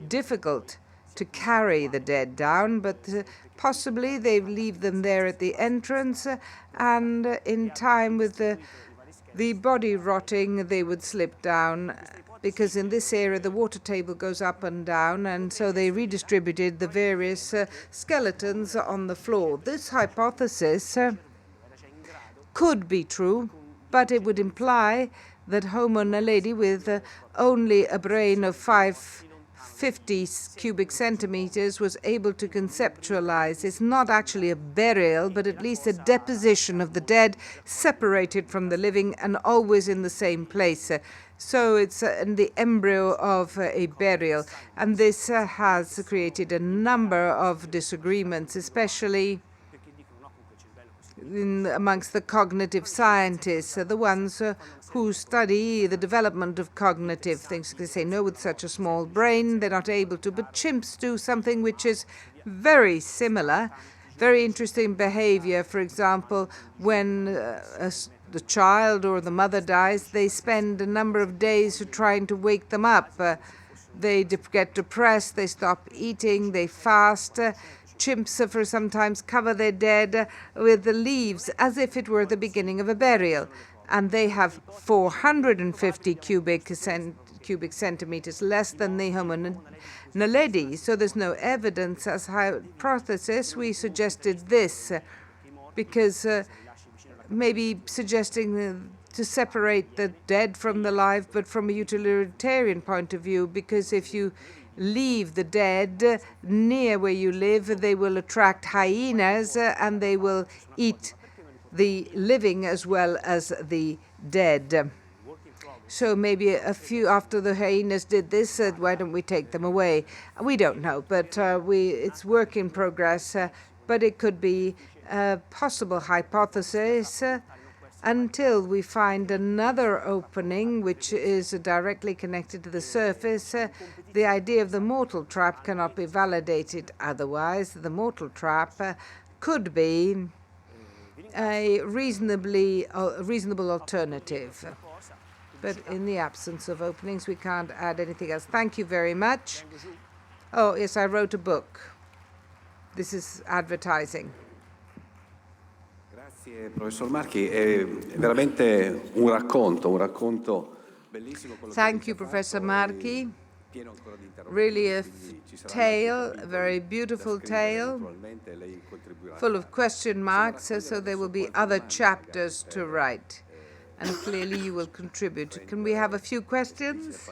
difficult to carry the dead down, but possibly they leave them there at the entrance, and in time with the body rotting, they would slip down, because in this area the water table goes up and down, and so they redistributed the various skeletons on the floor. This hypothesis could be true, but it would imply that Homo naledi, with only a brain of 550 cubic centimeters, was able to conceptualize. It's not actually a burial, but at least a deposition of the dead, separated from the living and always in the same place. So it's in the embryo of a burial. And this has created a number of disagreements, especially amongst the cognitive scientists, the ones who study the development of cognitive things. They say, no, with such a small brain, they're not able to. But chimps do something which is very similar, very interesting behavior. For example, when the child or the mother dies, they spend a number of days trying to wake them up. They get depressed, they stop eating, they fast. Chimps for sometimes cover their dead with the leaves as if it were the beginning of a burial. And they have 450 cubic centimeters less than the Homo naledi. So there's no evidence. As hypothesis, we suggested this because maybe suggesting to separate the dead from the live, but from a utilitarian point of view, because if you leave the dead near where you live, they will attract hyenas and they will eat the living as well as the dead. So maybe a few after the hyenas did this, said, why don't we take them away? We don't know, but it's work in progress. But it could be a possible hypothesis until we find another opening which is directly connected to the surface. The idea of the mortal trap cannot be validated. Otherwise, the mortal trap could be a reasonable alternative. But in the absence of openings, we can't add anything else. Thank you very much. Oh, yes, I wrote a book. This is advertising. Grazie, professor Marchi. È veramente un racconto bellissimo. Thank you, Professor Marchi. Really a tale, a very beautiful tale, full of question marks, so there will be other chapters to write. And clearly you will contribute. Can we have a few questions?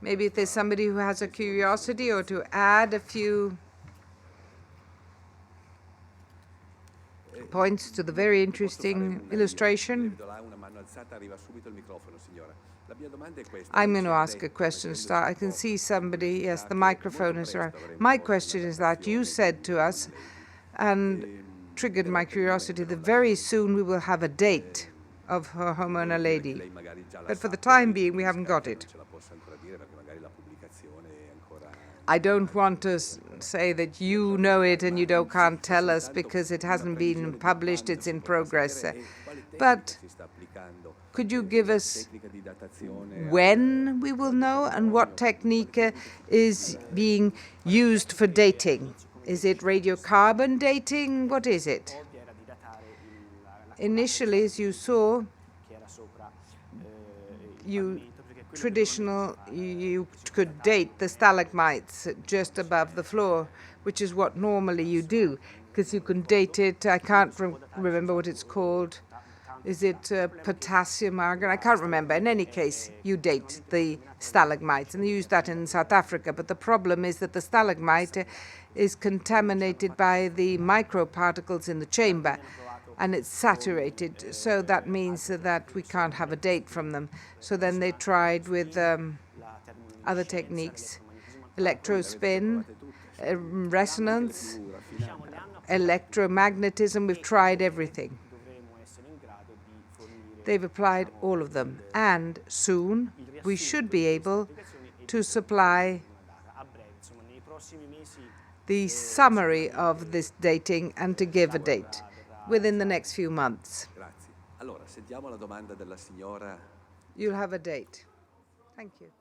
Maybe if there's somebody who has a curiosity or to add a few points to the very interesting illustration. I'm going to ask a question. I can see somebody, yes, the microphone is around. My question is that you said to us, and triggered my curiosity, that very soon we will have a date of Homo naledi. But for the time being, we haven't got it. I don't want to say that you know it and you can't tell us because it hasn't been published, it's in progress. But could you give us when we will know and what technique is being used for dating? Is it radiocarbon dating? What is it? Initially, as you saw, you could date the stalagmites just above the floor, which is what normally you do, because you can date it. I can't remember what it's called. Is it potassium argon? I can't remember. In any case, you date the stalagmites, and they use that in South Africa. But the problem is that the stalagmite is contaminated by the microparticles in the chamber, and it's saturated. So that means that we can't have a date from them. So then they tried with other techniques, electrospin, resonance, electromagnetism. We've tried everything. They've applied all of them. And soon we should be able to supply the summary of this dating and to give a date within the next few months. You'll have a date. Thank you.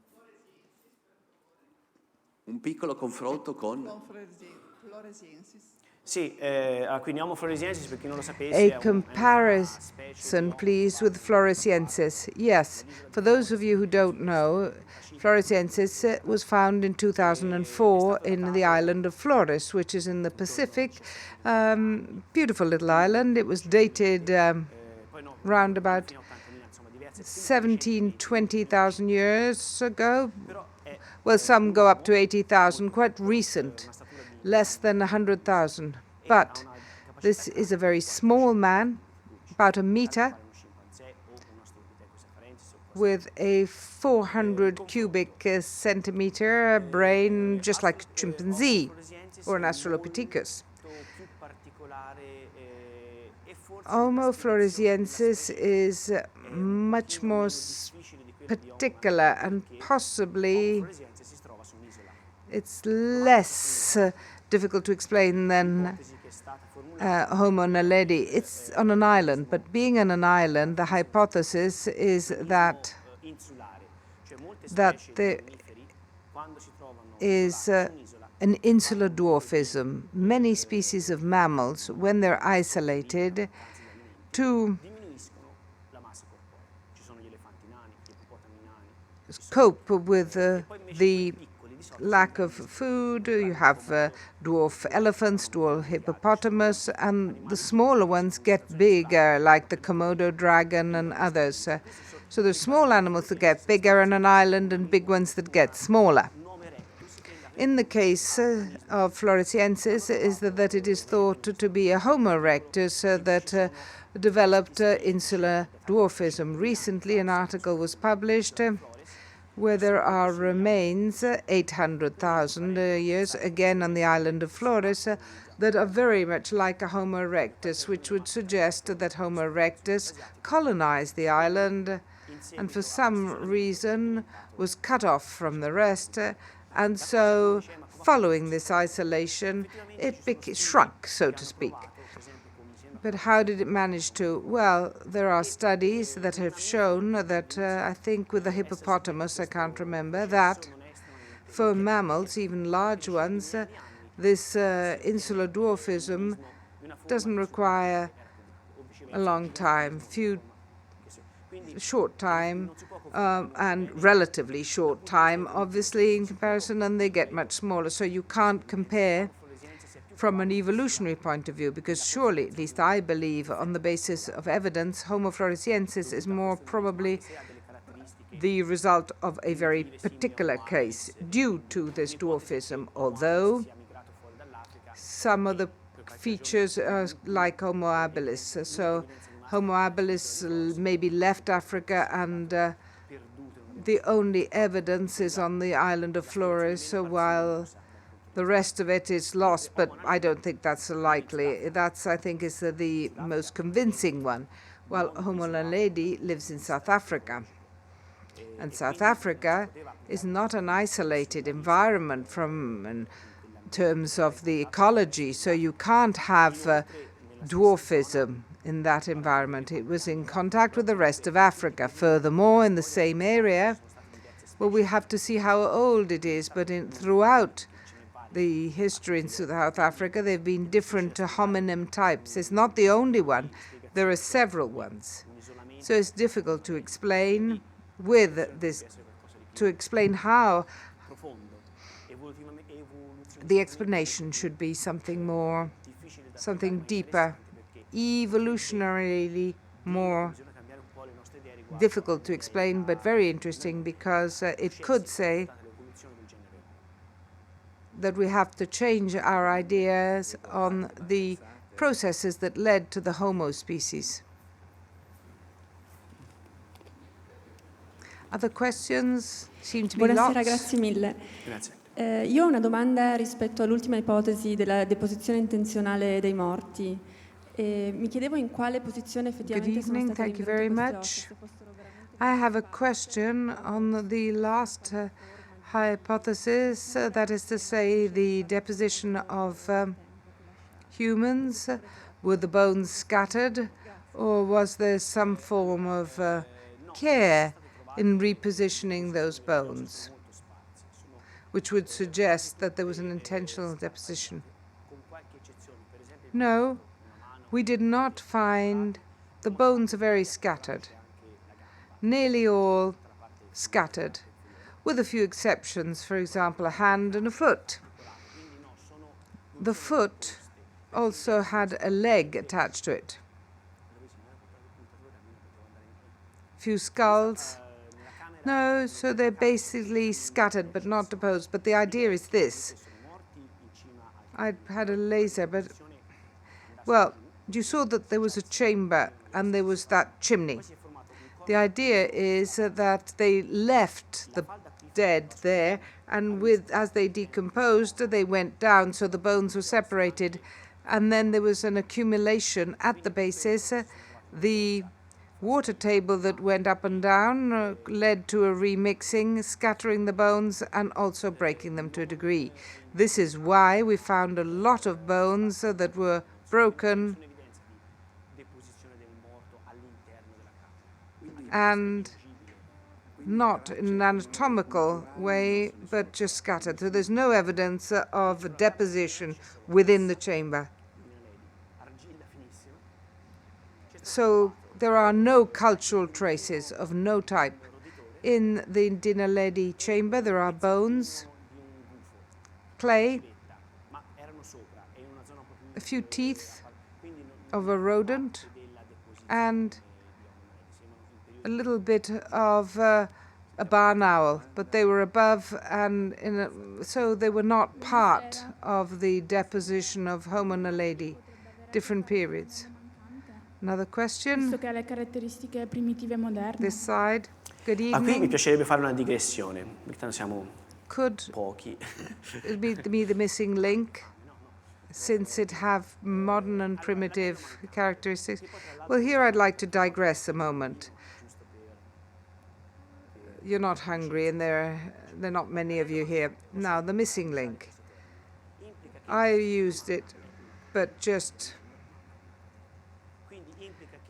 Un piccolo confronto con quindi Homo floresiensis, per chi non lo sapesse, a comparison, please, with Floresiensis. Yes, for those of you who don't know, Floresiensis was found in 2004 in the island of Flores, which is in the Pacific. Beautiful little island. It was dated round about 20,000 years ago. Well, some go up to 80,000, quite recent, less than 100,000. But this is a very small man, about a meter, with a 400 cubic centimeter brain, just like a chimpanzee or an Australopithecus. Homo floresiensis is much more particular, and possibly it's less difficult to explain than Homo naledi. It's on an island, but being on an island, the hypothesis is that there is an insular dwarfism. Many species of mammals, when they're isolated, to cope with the lack of food, you have dwarf elephants, dwarf hippopotamus, and the smaller ones get bigger, like the Komodo dragon and others. So there's small animals that get bigger on an island and big ones that get smaller. in the case of floresiensis is that it is thought to be a Homo erectus that developed insular dwarfism. Recently, an article was published where there are remains 800,000 years, again on the island of Flores, that are very much like a Homo erectus, which would suggest that Homo erectus colonized the island and for some reason was cut off from the rest. And so, following this isolation, it shrunk, so to speak. But how did it manage to? Well, there are studies that have shown that, I think with the hippopotamus, I can't remember, that for mammals, even large ones, this insular dwarfism doesn't require a long time, short time, and relatively short time, obviously, in comparison, and they get much smaller. So you can't compare from an evolutionary point of view, because surely, at least I believe, on the basis of evidence, Homo floresiensis is more probably the result of a very particular case due to this dwarfism, although some of the features are like Homo habilis. So Homo habilis maybe left Africa, and the only evidence is on the island of Flores, so while the rest of it is lost, but I don't think that's likely. That's, I think, is the most convincing one. Well, Homo naledi lives in South Africa. And South Africa is not an isolated environment in terms of the ecology, so you can't have dwarfism in that environment. It was in contact with the rest of Africa. Furthermore, in the same area, well, we have to see how old it is, but throughout the history in South Africa, there have been different hominim types. It's not the only one. There are several ones. So it's difficult to explain how the explanation should be something deeper, evolutionarily more difficult to explain, but very interesting, because it could say that we have to change our ideas on the processes that led to the Homo species. Other questions? Seem to be Buonasera, lots. grazie mille. Grazie. Io ho una domanda rispetto all'ultima ipotesi della deposizione intenzionale dei morti. Mi chiedevo in quale posizione effettivamente sono state Thank you very rinvenute much. queste ossa, se fossero veramente... I have a question on the last hypothesis, that is to say, the deposition of humans. Were the bones scattered, or was there some form of care in repositioning those bones, which would suggest that there was an intentional deposition? No, we did not find. The bones are very scattered, nearly all scattered, with a few exceptions, for example, a hand and a foot. The foot also had a leg attached to it. Few skulls. No, so they're basically scattered but not deposed. But the idea is this. I had a laser, but, well, you saw that there was a chamber and there was that chimney. The idea is that they left the dead there, and as they decomposed, they went down, so the bones were separated, and then there was an accumulation at the bases. The water table that went up and down led to a remixing, scattering the bones and also breaking them to a degree. This is why we found a lot of bones that were broken and not in an anatomical way, but just scattered. So there's no evidence of deposition within the chamber. So there are no cultural traces of no type. In the Dinaledi Chamber, there are bones, clay, a few teeth of a rodent, and a little bit of a barn owl, but they were above, and so they were not part of the deposition of Homo naledi, different periods. Another question? Visto che ha le caratteristiche primitive moderne. This side. Good Qui mi evening. piacerebbe fare una digressione, perché tanto siamo Could pochi. it be the missing link, since it have modern and primitive characteristics? Well, here I'd like to digress a moment. You're not hungry, and there are not many of you here. Now, the missing link. I used it, but just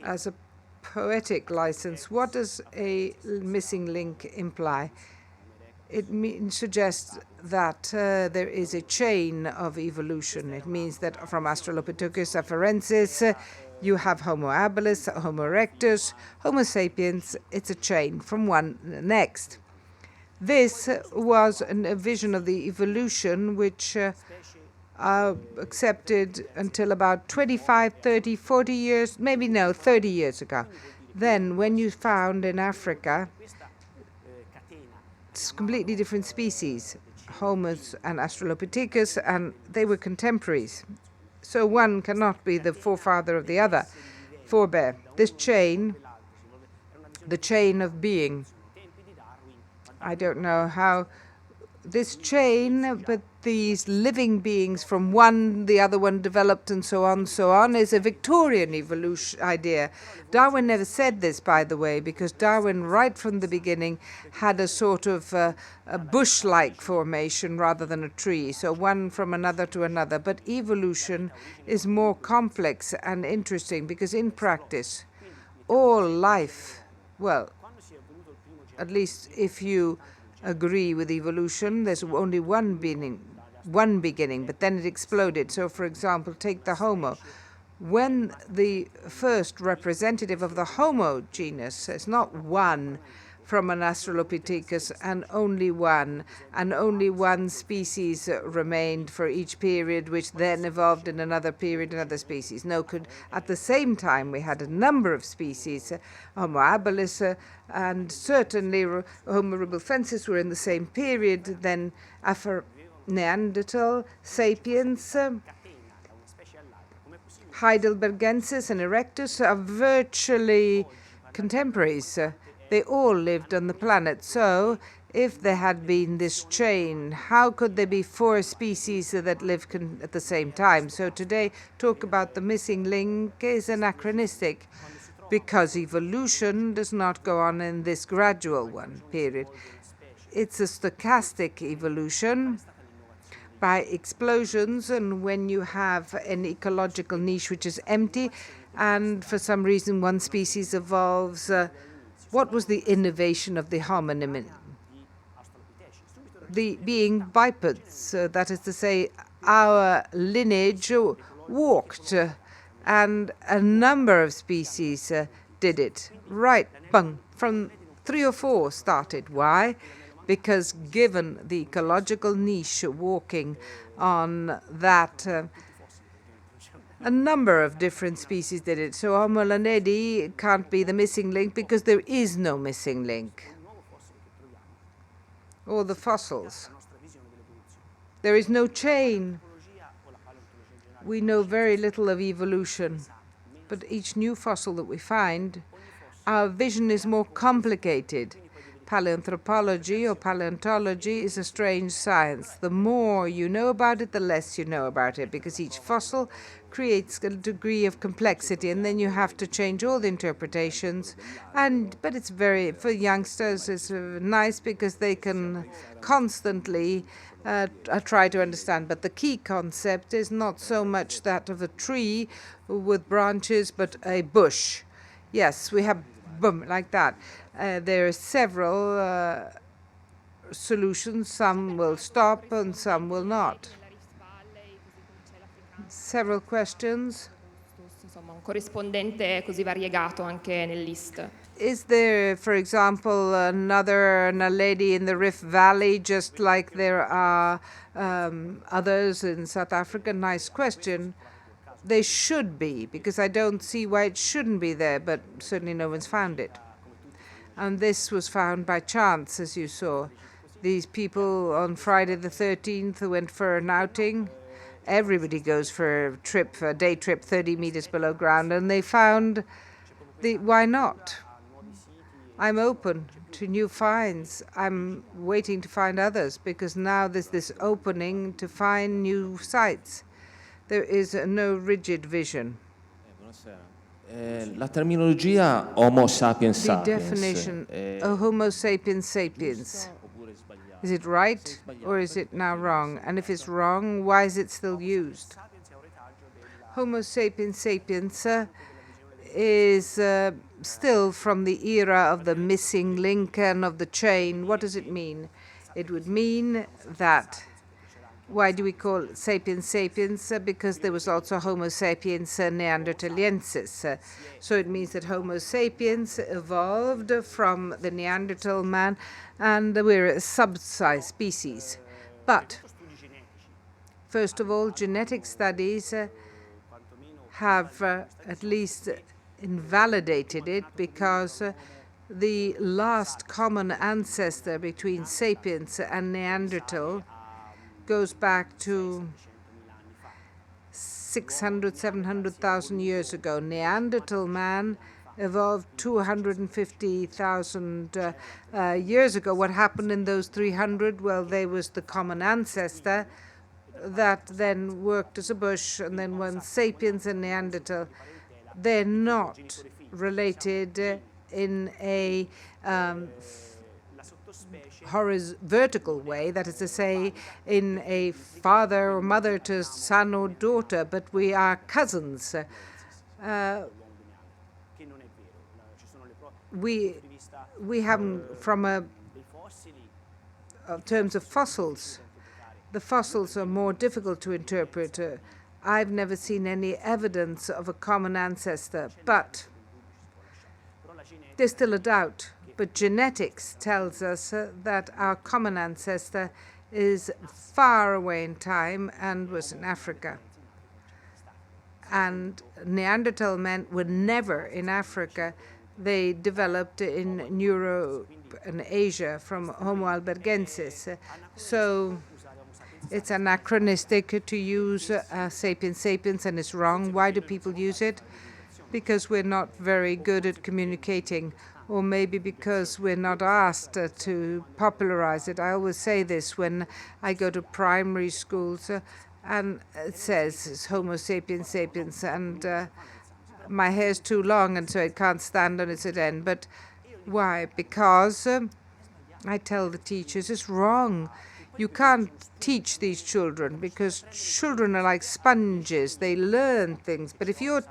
as a poetic license. What does a missing link imply? It suggests that there is a chain of evolution. It means that from Australopithecus afarensis, you have Homo habilis, Homo erectus, Homo sapiens. It's a chain from one to the next. This was a vision of the evolution which accepted until about 25, 30, 40 years, maybe no, 30 years ago. Then when you found in Africa completely different species, Homus and Australopithecus, and they were contemporaries. So one cannot be the forefather of the other, forebear. This chain, the chain of being, I don't know how this chain, but these living beings from one, the other one developed and so on, is a Victorian evolution idea. Darwin never said this, by the way, because Darwin, right from the beginning, had a sort of a bush-like formation rather than a tree, so one from another to another. But evolution is more complex and interesting because in practice, all life, well, at least if you agree with evolution, there's only one beginning, but then it exploded. So, for example, take the Homo. When the first representative of the Homo genus is not one from an Australopithecus and only one species remained for each period, which then evolved in another period, another species. No, at the same time we had a number of species, Homo habilis, and certainly Homo rubelfensis were in the same period, then Neanderthal, sapiens, Heidelbergensis and Erectus are virtually contemporaries. They all lived on the planet. So if there had been this chain, how could there be four species that live at the same time? So today, talk about the missing link is anachronistic because evolution does not go on in this gradual one period. It's a stochastic evolution by explosions, and when you have an ecological niche which is empty, and for some reason one species evolves. What was the innovation of the hominim? The being bipeds, that is to say, our lineage walked, and a number of species did it. Right, bang, from 3 or 4 started. Why? Because given the ecological niche walking on that, a number of different species did it. So Homo naledi can't be the missing link because there is no missing link. Or the fossils. There is no chain. We know very little of evolution, but each new fossil that we find, our vision is more complicated. Paleoanthropology or paleontology is a strange science. The more you know about it, the less you know about it, because each fossil creates a degree of complexity, and then you have to change all the interpretations. But it's for youngsters, it's nice because they can constantly try to understand. But the key concept is not so much that of a tree with branches, but a bush. Yes, we have boom, like that. There are several solutions. Some will stop and some will not. Several questions. Insomma, un corrispondente così variegato anche nel list. Is there, for example, another naledi in the Rift Valley, just like there are others in South Africa? Nice question. They should be, because I don't see why it shouldn't be there, but certainly no one's found it. And this was found by chance, as you saw. These people on Friday the 13th who went for an outing. Everybody goes for a day trip 30 meters below ground, and they found why not? I'm open to new finds. I'm waiting to find others, because now there's this opening to find new sites. There is no rigid vision. La terminologia Homo sapiens The sapiens. definition Homo sapiens sapiens. Is it right or is it now wrong? And if it's wrong, why is it still used? Homo sapiens sapiens is still from the era of the missing link and of the chain. What does it mean? It would mean that, why do we call it sapiens sapiens? Because there was also Homo sapiens neanderthaliensis. So it means that Homo sapiens evolved from the Neanderthal man, and we're a subsized species. But first of all, genetic studies have at least invalidated it, because the last common ancestor between sapiens and Neanderthal goes back to 600, 700,000 years ago. Neanderthal man evolved 250,000 years ago. What happened in those 300? Well, there was the common ancestor that then worked as a bush, and then when sapiens and Neanderthal, they're not related in a vertical way, that is to say, in a father or mother to son or daughter, but we are cousins. We haven't, from terms of fossils, the fossils are more difficult to interpret. I've never seen any evidence of a common ancestor, but there's still a doubt. But genetics tells us that our common ancestor is far away in time and was in Africa. And Neanderthal men were never in Africa. They developed in Europe and Asia from Homo albergensis. So it's anachronistic to use sapiens sapiens, and it's wrong. Why do people use it? Because we're not very good at communicating, or maybe because we're not asked to popularize it. I always say this when I go to primary schools, and it says it's Homo sapiens sapiens, and my hair's too long, and so it can't stand on its end. But why? Because I tell the teachers it's wrong. You can't teach these children, because children are like sponges. They learn things. But if you're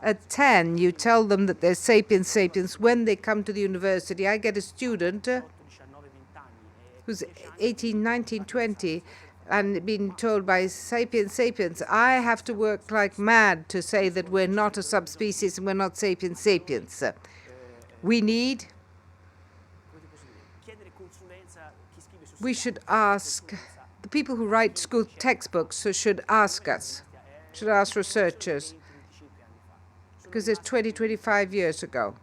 at 10, you tell them that they're sapiens sapiens. When they come to the university, I get a student who's 18, 19, 20, and being told by sapiens sapiens, I have to work like mad to say that we're not a subspecies and we're not sapiens sapiens. We should ask, the people who write school textbooks should ask us, should ask researchers, because it's 20, 25 years ago.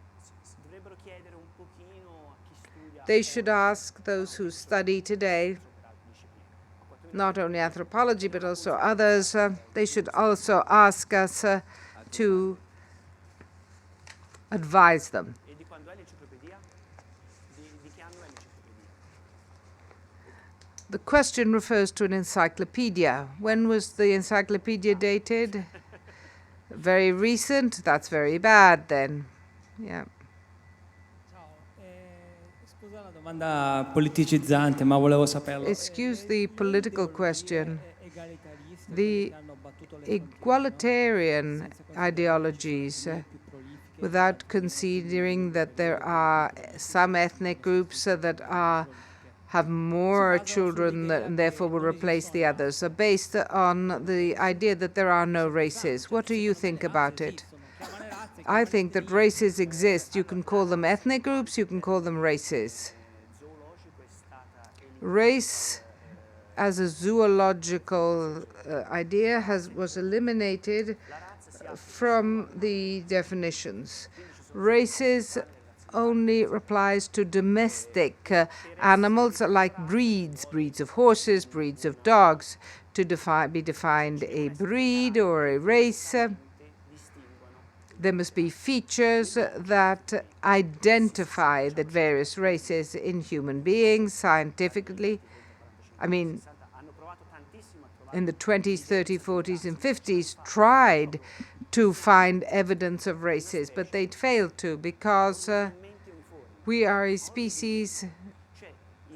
They should ask those who study today, not only anthropology, but also others. They should also ask us to advise them. The question refers to an encyclopedia. When was the encyclopedia dated? Very recent? That's very bad then. Yeah. Excuse the political question. The egalitarian ideologies, without considering that there are some ethnic groups that have more children and therefore will replace the others, are based on the idea that there are no races. What do you think about it? I think that races exist. You can call them ethnic groups, you can call them races. Race as a zoological idea was eliminated from the definitions. Races only applies to domestic animals like breeds of horses, breeds of dogs. To be defined a breed or a race, there must be features that identify the various races in human beings scientifically. I mean, in the 20s, 30s, 40s, and 50s, tried to find evidence of races, but they'd failed to because we are a species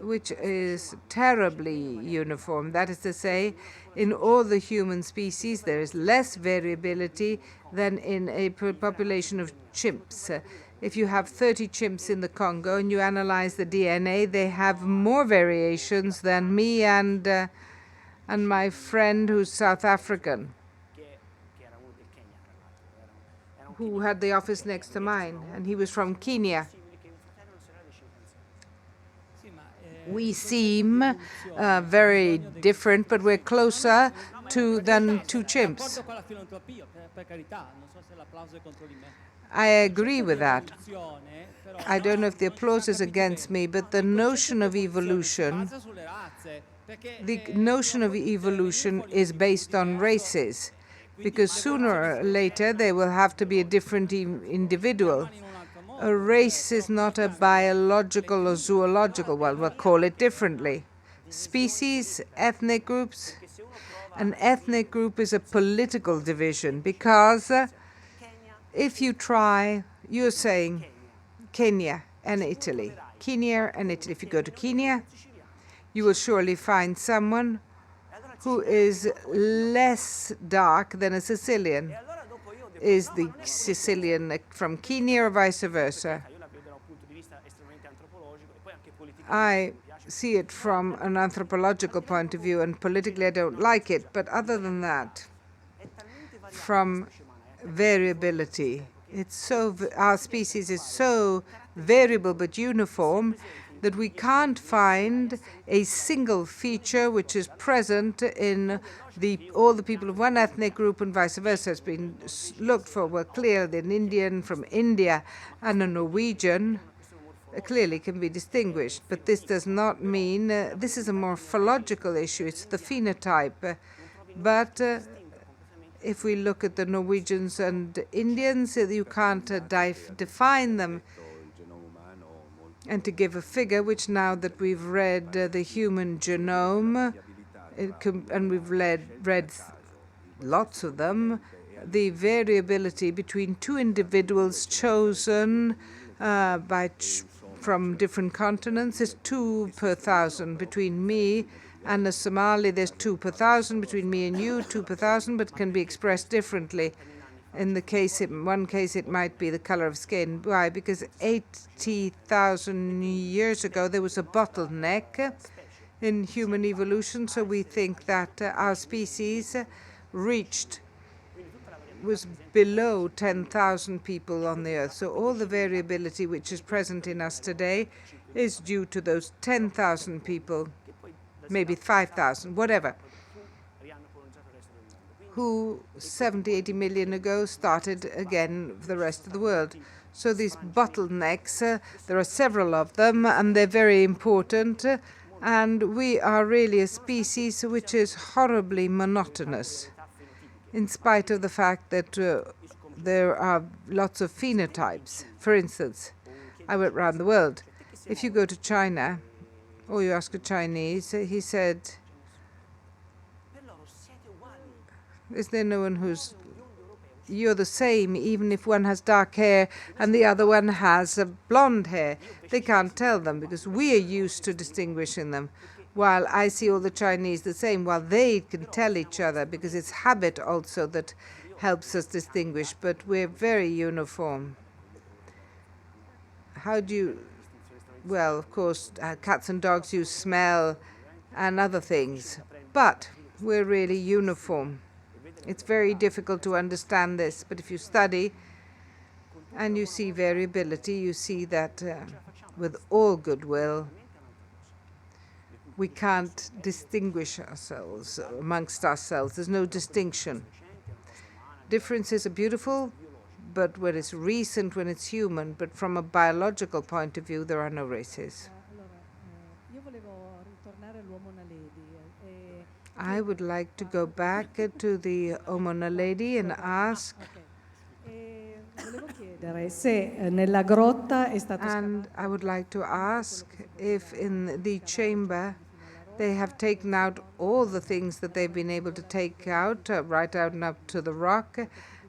which is terribly uniform. That is to say, in all the human species, there is less variability than in a population of chimps. If you have 30 chimps in the Congo and you analyze the DNA, they have more variations than me and my friend who's South African, who had the office next to mine, and he was from Kenya. We seem very different, but we're closer than two chimps. I agree with that. I don't know if the applause is against me, but the notion of evolution is based on races, because sooner or later there will have to be a different individual. A race is not a biological or zoological one. We'll call it differently. Species, ethnic groups. An ethnic group is a political division because if you try, you're saying Kenya and Italy. Kenya and Italy. If you go to Kenya, you will surely find someone who is less dark than a Sicilian. Is the Sicilian from Kenya or vice versa? I see it from an anthropological point of view, and politically I don't like it. But other than that, from variability, our species is so variable but uniform that we can't find a single feature which is present in all the people of one ethnic group and vice versa. It's been looked for. Well, clearly an Indian from India and a Norwegian clearly can be distinguished, but this does not mean this is a morphological issue. It's the phenotype. But if we look at the Norwegians and Indians, you can't define them. And to give a figure, which now that we've read the human genome, and we've read lots of them, the variability between two individuals chosen from different continents is 2 per 1,000. Between me and a Somali, there's 2 per 1,000. Between me and you, 2 per 1,000, but can be expressed differently. In one case, it might be the color of skin. Why? Because 80,000 years ago, there was a bottleneck in human evolution. So we think that our species was below 10,000 people on the Earth. So all the variability which is present in us today is due to those 10,000 people, maybe 5,000, whatever, who 70, 80 million ago started again the rest of the world. So these bottlenecks, there are several of them, and they're very important. And we are really a species which is horribly monotonous, in spite of the fact that there are lots of phenotypes. For instance, I went around the world. If you go to China, or you ask a Chinese, he said, is there no one you're the same, even if one has dark hair and the other one has blonde hair. They can't tell them because we are used to distinguishing them. While I see all the Chinese the same, while they can tell each other because it's habit also that helps us distinguish, but we're very uniform. Well, of course, cats and dogs use smell and other things, but we're really uniform. It's very difficult to understand this, but if you study and you see variability, you see that with all goodwill, we can't distinguish ourselves amongst ourselves. There's no distinction. Differences are beautiful, but when it's recent, when it's human. But from a biological point of view, there are no races. I would like to go back to the Homo naledi and ask, and I would like to ask if in the chamber they have taken out all the things that they've been able to take out, right out and up to the rock.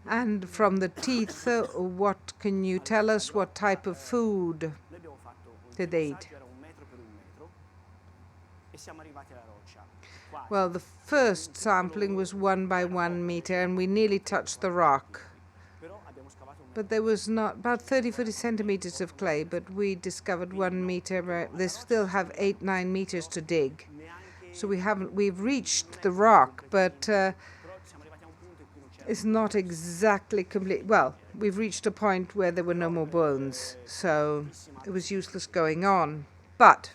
And from the teeth, what can you tell us? What type of food did they eat? Well, the first sampling was 1 by 1 meter, and we nearly touched the rock. But there was not about 30-40 centimeters of clay, but we discovered 1 meter. They still have 8-9 meters to dig. So we've reached the rock, but it's not exactly complete. Well, we've reached a point where there were no more bones, so it was useless going on. But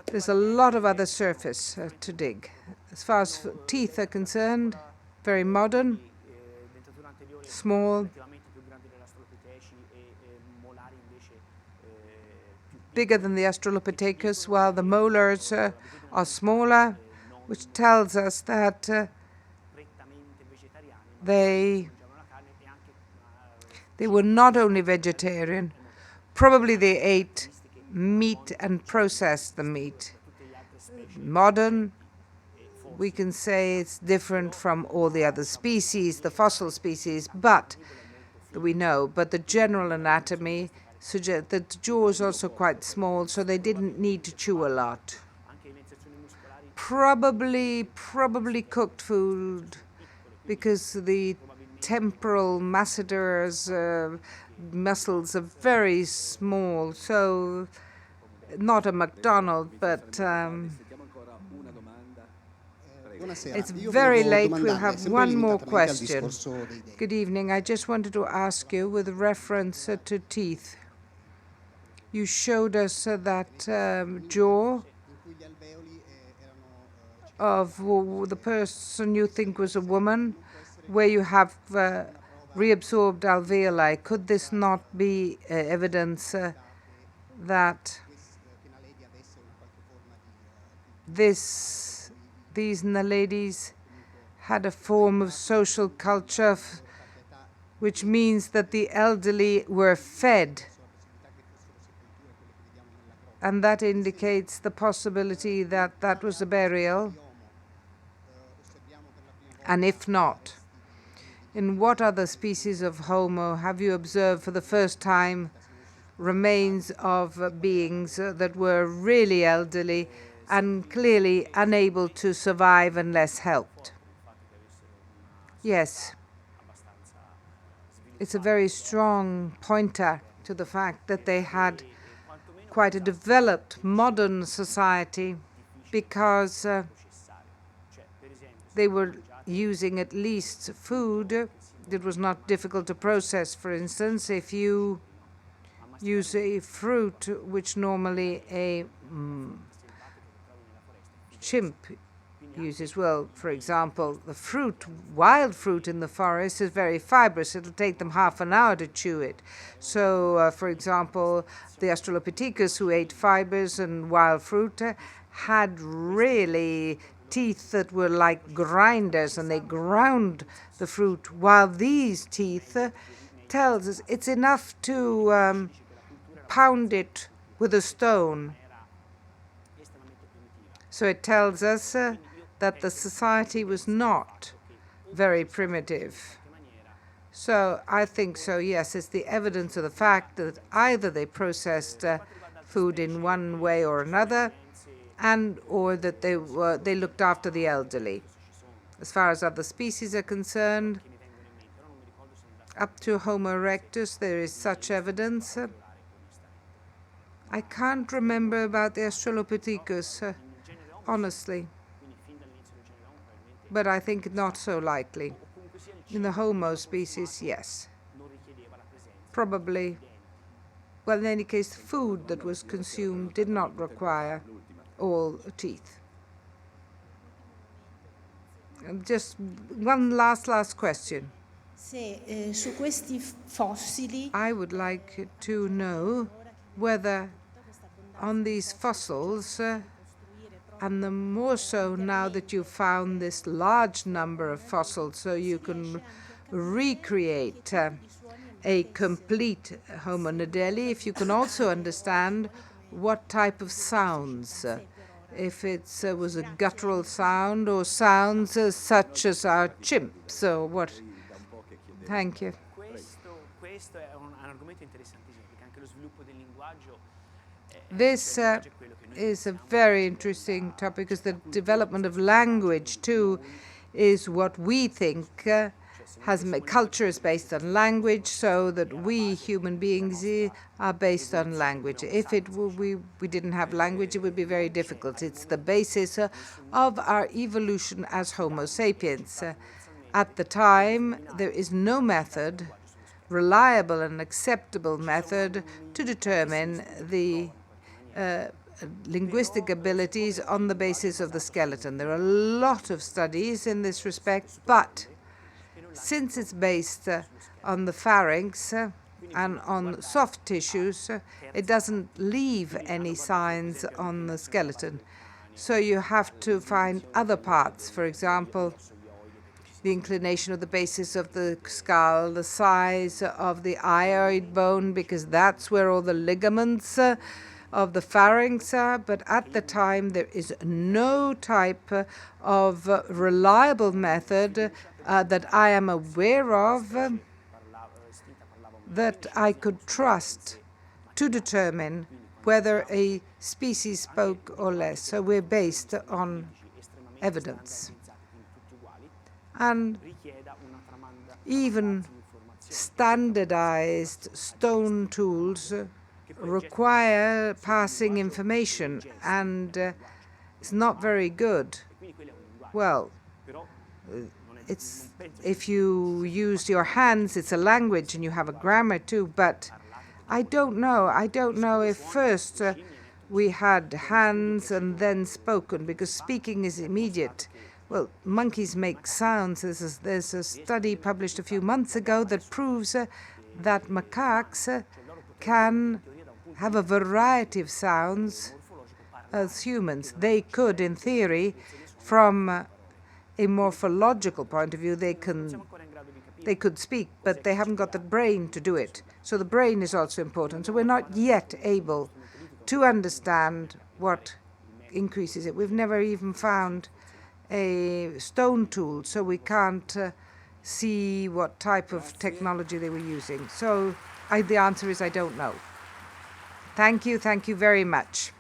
there's a lot of other surface to dig. As far as teeth are concerned, very modern, small, bigger than the Australopithecus, while the molars are smaller, which tells us that they were not only vegetarian, probably they ate meat and processed the meat. Modern, we can say it's different from all the other species, the fossil species, but we know, but the general anatomy suggests that the jaw is also quite small, so they didn't need to chew a lot. Probably cooked food, because the temporal masseter's muscles are very small, so not a McDonald's, but it's very late. We'll have one more question. Good evening. I just wanted to ask you, with reference to teeth, you showed us that jaw of the person you think was a woman, where you have reabsorbed alveoli. Could this not be evidence that these naledis had a form of social culture, which means that the elderly were fed? And that indicates the possibility that that was a burial. And if not, in what other species of Homo have you observed for the first time remains of beings that were really elderly and clearly unable to survive unless helped? Yes. It's a very strong pointer to the fact that they had quite a developed modern society, because they were using at least food that was not difficult to process. For instance, if you use a fruit which normally a chimp uses, well, for example, the fruit, wild fruit in the forest is very fibrous. It'll take them half an hour to chew it. So, for example, the Australopithecus, who ate fibers and wild fruit, had really teeth that were like grinders, and they ground the fruit, while these teeth tells us it's enough to pound it with a stone. So it tells us that the society was not very primitive. So I think so, yes, it's the evidence of the fact that either they processed food in one way or another, and or that they looked after the elderly. As far as other species are concerned, up to Homo erectus, there is such evidence. I can't remember about the Australopithecus, honestly, but I think not so likely. In the Homo species, yes. Probably. Well, in any case, food that was consumed did not require all teeth. And just one last question. Su questi fossili I would like to know whether on these fossils, and the more so now that you've found this large number of fossils, so you can recreate a complete Homo naledi, if you can also understand what type of sounds, if it was a guttural sound or sounds such as our chimps or what. Thank you. Questo è un argomento interessantissimo, perché anche lo sviluppo del linguaggio This is a very interesting topic, because the development of language too is what we think culture is based on language, so that we human beings are based on language. If we didn't have language, it would be very difficult. It's the basis of our evolution as Homo sapiens. At the time, there is no method, reliable and acceptable method, to determine the linguistic abilities on the basis of the skeleton. There are a lot of studies in this respect, but since it's based on the pharynx and on soft tissues, it doesn't leave any signs on the skeleton. So you have to find other parts, for example, the inclination of the basis of the skull, the size of the ioid bone, because that's where all the ligaments of the pharynx are. But at the time, there is no type of reliable method that I am aware of that I could trust to determine whether a species spoke or less. So we're based on evidence. And even standardized stone tools require passing information, and it's not very good. Well, if you use your hands, it's a language and you have a grammar too, but I don't know. I don't know if first we had hands and then spoken, because speaking is immediate. Well, monkeys make sounds. There's a study published a few months ago that proves that macaques can have a variety of sounds as humans. They could, in theory, from a morphological point of view, they could speak, but they haven't got the brain to do it. So the brain is also important. So we're not yet able to understand what increases it. We've never even found a stone tool, so we can't see what type of technology they were using. So the answer is I don't know. Thank you very much.